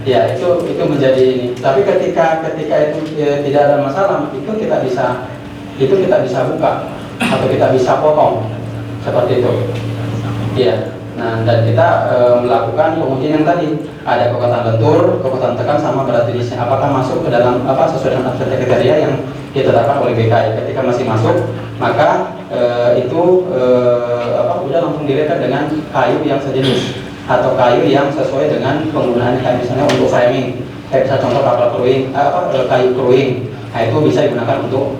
Ya itu menjadi ini. Tapi ketika itu tidak ada masalah, itu kita bisa buka atau kita bisa potong seperti itu. Iya. Nah, dan kita melakukan pengujian yang tadi ada kekuatan lentur, kekuatan tekan sama berat jenisnya. Apakah masuk ke dalam sesuai dengan kriteria yang ditetapkan oleh BKI. Ketika masih masuk, maka udah langsung direkat dengan kayu yang sejenis atau kayu yang sesuai dengan penggunaannya, kayak misalnya untuk framing, kayak bisa contoh kapal crewing, kayu crewing. Nah, itu bisa digunakan untuk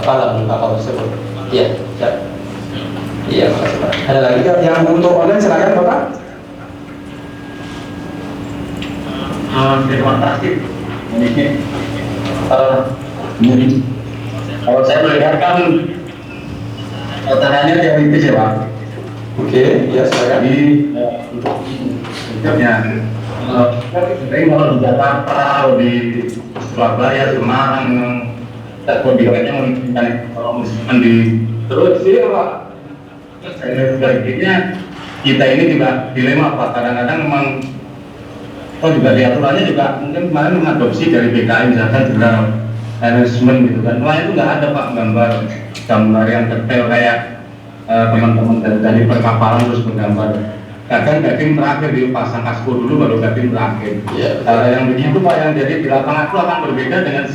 lambung kapal tersebut. Iya, siap. Iya, makasih Pak. Ada lagi yang untuk online, silakan Bapak.
Terima kasih. Kalau saya melihat kan tanahnya yang itu ya Pak.
Oke, ya silakan.
Jadi untuk ucapnya, tapi kalau di Jakarta, kalau di Surabaya, Semarang, kondisinya menunjukkan kalau misalkan di terus sih Pak. Sebaiknya kita ini juga dilema Pak, kadang-kadang memang juga di aturannya juga mungkin kemarin mengadopsi dari BKI misalkan juga arrangement gitu kan. Nelayan itu nggak ada Pak gambar yang detail kayak teman-teman dari perkapalan terus menggambar. Kadang gading terakhir dipasang kasko dulu baru gading terakhir. Yang begitu Pak, yang jadi di lapangan itu akan berbeda dengan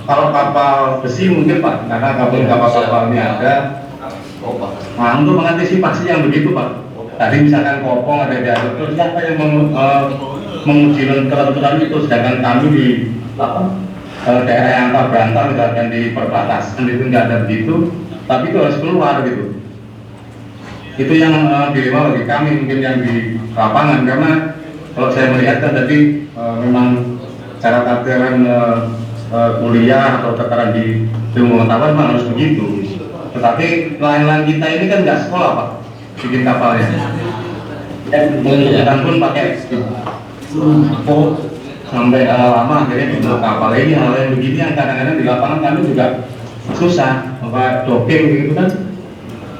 kalau kapal besi mungkin Pak, karena kapal ini ada. Nah, untuk mengantisipasi yang begitu Pak, tadi misalkan kopong ada di atas, terus siapa yang menguji kelenturan itu, sedangkan kami di daerah yang tak berantar misalkan di perbatasan itu nggak ada begitu, tapi itu harus keluar gitu. Itu yang dilema bagi kami mungkin yang di lapangan, karena kalau saya melihat kan tadi memang cara tataran kuliah atau tataran di ilmu pengetahuan memang harus begitu. Tetapi nelayan kita ini kan nggak sekolah Pak, bikin kapalnya. Dan pun pakai sampai lama akhirnya dibentuk kapal ini. Hal yang begini yang kadang-kadang di lapangan kami juga susah, apa docking gitu kan.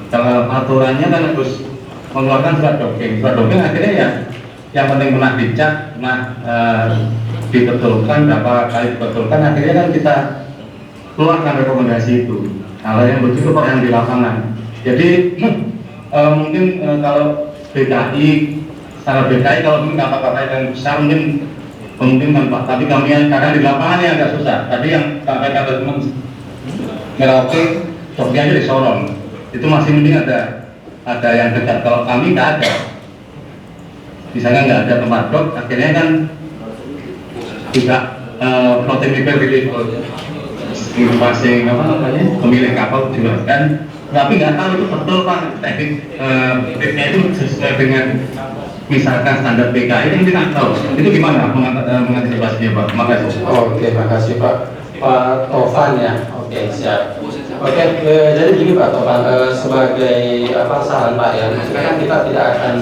Kalau aturannya kan harus mengeluarkan surat docking akhirnya ya yang penting pernah dicak, pernah dibetulkan, berapa kali dibetulkan, akhirnya kan kita keluarkan rekomendasi itu. Hal yang begitu Pak yang di lapangan. Jadi mungkin kalau BKI, secara BKI kalau mungkin kapal-kapal yang besar mungkin memungkinkan Pak, tapi kami yang kadang di lapangan yang agak susah. Tadi yang sampaikan teman Merauke, doknya aja di Sorong, itu masih mending ada yang dekat. Kalau kami nggak ada, misalnya nggak ada tempat dok, akhirnya kan juga floating repair masing apa namanya pemilik kapal juga kan, tapi nggak tahu itu betul Pak tekniknya itu sesuai dengan misalkan standar PKI ini kita tahu itu gimana mengantisipasinya Pak. Makasih.
Oke, makasih Pak Tovan ya. Oke, siap. Oke, jadi gini Pak Tovan, sebagai saran Pak ya, maksudnya kan kita tidak akan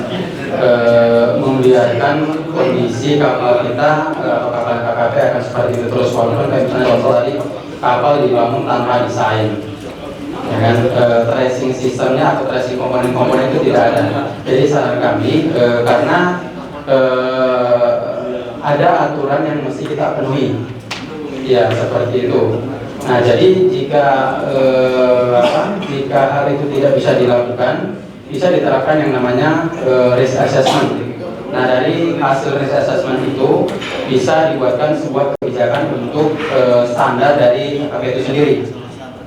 membiarkan kondisi kapal kita atau kapal KKP akan seperti itu terus, walaupun kayak misalnya contoh tadi kapal dibangun tanpa desain, ya kan, tracing sistemnya atau tracing komponen-komponen itu tidak ada. Jadi saran kami karena ada aturan yang mesti kita penuhi, ya seperti itu. Nah, jadi jika hal itu tidak bisa dilakukan, bisa diterapkan yang namanya risk assessment. Nah, dari hasil risk assessment itu bisa dibuatkan sebuah kebijakan untuk standar dari KKP itu sendiri,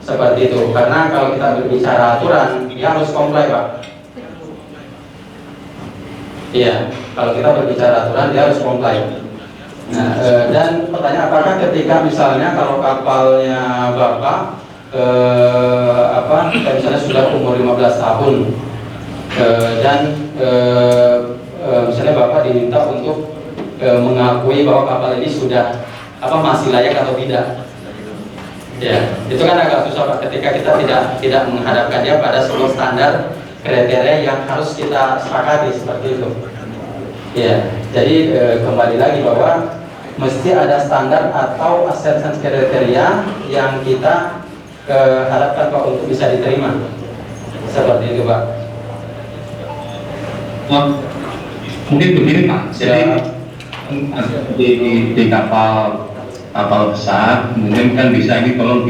seperti itu. Karena kalau kita berbicara aturan, dia harus comply Pak. Iya, kalau kita berbicara aturan, dia harus comply. Nah, dan pertanyaan apakah ketika misalnya kalau kapalnya Bapak misalnya sudah umur 15 tahun dan misalnya Bapak diminta untuk mengakui bahwa kapal ini sudah masih layak atau tidak, ya itu kan agak susah Pak ketika kita tidak menghadapkan dia pada sebuah standar kriteria yang harus kita sepakati seperti itu. Ya, jadi kembali lagi bahwa mesti ada standar atau acceptance kriteria yang kita harapkan Pak untuk bisa diterima, seperti itu Pak.
Mungkin begini Pak, jadi di kapal besar mungkin kan bisa ini tolong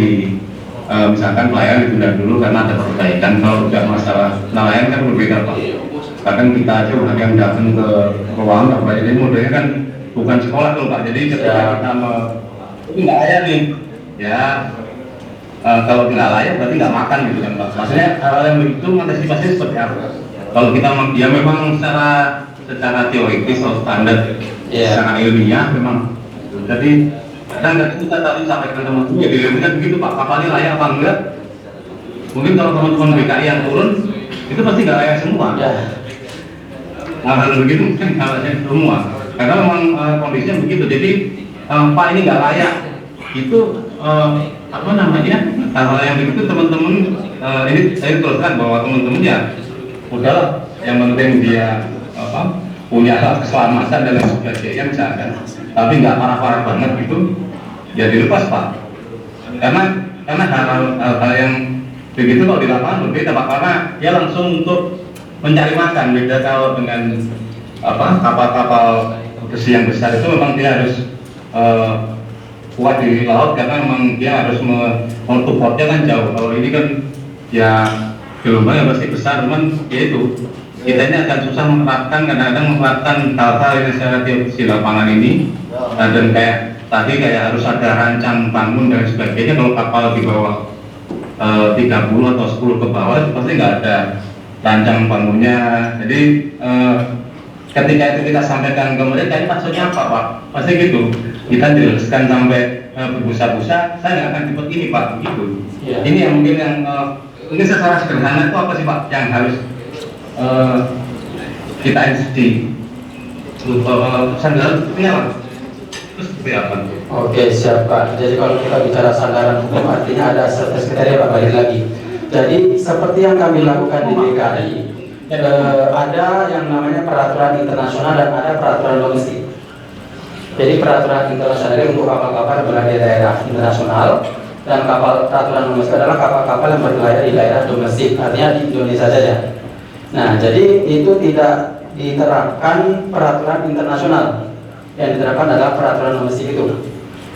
misalkan pelayanan ditunda dulu karena ada perbaikan. Kalau tidak masalah nelayan kan berbeda Pak. Bahkan kita aja yang datang ke ruang apa ini modelnya kan bukan sekolah tuh Pak. Jadi ketika kita itu nggak layak nih, ya kalau tidak layak berarti nggak makan gitu kan Pak. Maksudnya hal yang begitu antisipasi seperti apa? Kalau kita ya memang secara teoritis atau standar, secara ilmiah memang. Jadi kadang kita tadi sampaikan teman-teman ya diilmukan begitu Pak, kapalnya layak apa enggak? Mungkin kalau teman-teman BKI yang turun itu pasti nggak layak semua. Hal begitu mungkin nggak layak semua. Karena memang kondisinya begitu. Jadi Pak ini nggak layak itu hal yang begitu teman-teman ini saya teruskan bahwa teman-teman ya udahlah, yang penting dia punya alat keselamatan dan lain sebagainya misalkan, tapi nggak parah-parah banget gitu ya dilepas Pak. Karena hal yang begitu kalau di lapangan berbeda Pak, karena dia langsung untuk mencari makan. Beda kalau dengan kapal-kapal besi yang besar itu memang dia harus kuat di laut karena memang dia harus menutup portnya kan jauh. Kalau ini kan ya gelombangnya pasti besar, cuman ya itu kita ini akan susah menerapkan, kadang-kadang menerapkan hal-hal yang secara teoritis di lapangan ini. Dan kayak tadi kayak harus ada rancang bangun dan sebagainya. Kalau kapal di bawah 30 atau 10 ke bawah itu pasti nggak ada rancang bangunnya. Jadi ketika itu kita sampaikan ke mereka, ini maksudnya apa Pak? Pasti gitu. Kita jelaskan sampai berbusa-busa, saya nggak akan tipe ini Pak, gitu.
Yeah.
Ini yang mungkin yang ini secara sederhana itu apa sih Pak yang harus kita instruksi sandaran seperti apa? Terus seperti apa?
Oke, siap Pak. Jadi kalau kita bicara sandaran hukum artinya ada sertifikat kriteria Pak, balik lagi. Jadi seperti yang kami lakukan di DKI, ada yang namanya peraturan internasional dan ada peraturan domestik. Jadi peraturan internasional ini untuk kapal-kapal berada di daerah internasional, dan peraturan domestik adalah kapal-kapal yang berlayar di daerah domestik, artinya di Indonesia saja. Nah, jadi itu tidak diterapkan peraturan internasional, yang diterapkan adalah peraturan domestik itu.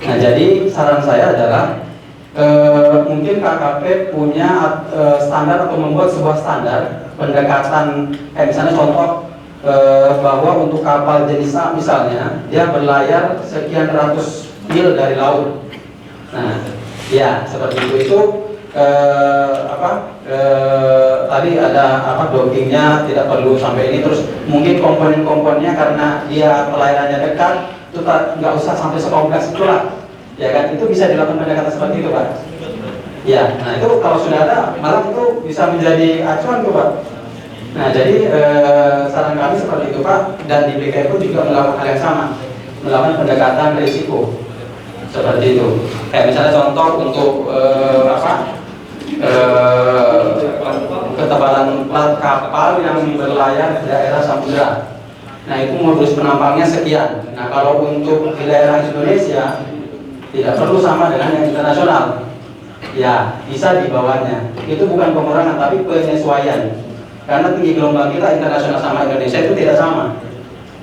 Nah, jadi saran saya adalah mungkin KKP punya standar atau membuat sebuah standar pendekatan, kayak misalnya contoh bahwa untuk kapal jenis A misalnya dia berlayar sekian ratus mil dari laut. Nah, ya seperti itu tadi ada dockingnya tidak perlu sampai ini, terus mungkin komponen-komponennya karena dia pelayanannya dekat itu nggak usah sampai sekompleks itulah, ya kan, itu bisa dilakukan pendekatan seperti itu Pak. Ya, nah itu kalau sudah ada malah itu bisa menjadi acuan tuh Pak. Nah jadi saran kami seperti itu Pak, dan di BKI pun juga melakukan hal yang sama, melakukan pendekatan risiko seperti itu. Kayak misalnya contoh untuk ketebalan plat kapal yang berlayar di daerah samudera. Nah itu modus penampangnya sekian. Nah kalau untuk di daerah Indonesia tidak perlu sama dengan yang internasional. Ya bisa di bawahnya. Itu bukan pengurangan tapi penyesuaian. Karena tinggi gelombang kita internasional sama Indonesia itu tidak sama.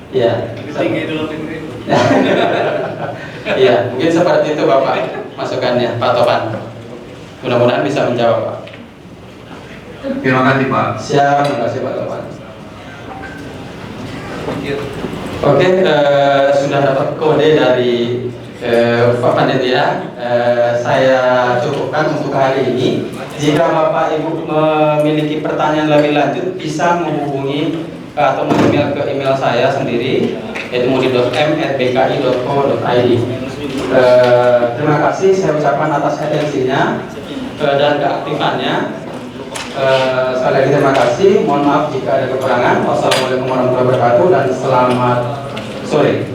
Ya.
Tinggi dalam negeri.
Ya mungkin seperti itu Bapak masukannya Pak Topan. Mudah-mudahan bisa menjawab Pak.
Terima kasih Pak.
Siap, terima kasih Pak Topan. Oke, sudah dapat kode dari Pak Panitia. Saya cukupkan untuk hari ini. Jika Bapak Ibu memiliki pertanyaan lebih lanjut, bisa menghubungi atau mengirim ke email saya sendiri, yaitu mudi.m@bki.co.id. Terima kasih saya ucapkan atas atensinya dan keaktifannya. Sekali lagi terima kasih. Mohon maaf jika ada kekurangan. Wassalamualaikum warahmatullahi wabarakatuh dan selamat sore.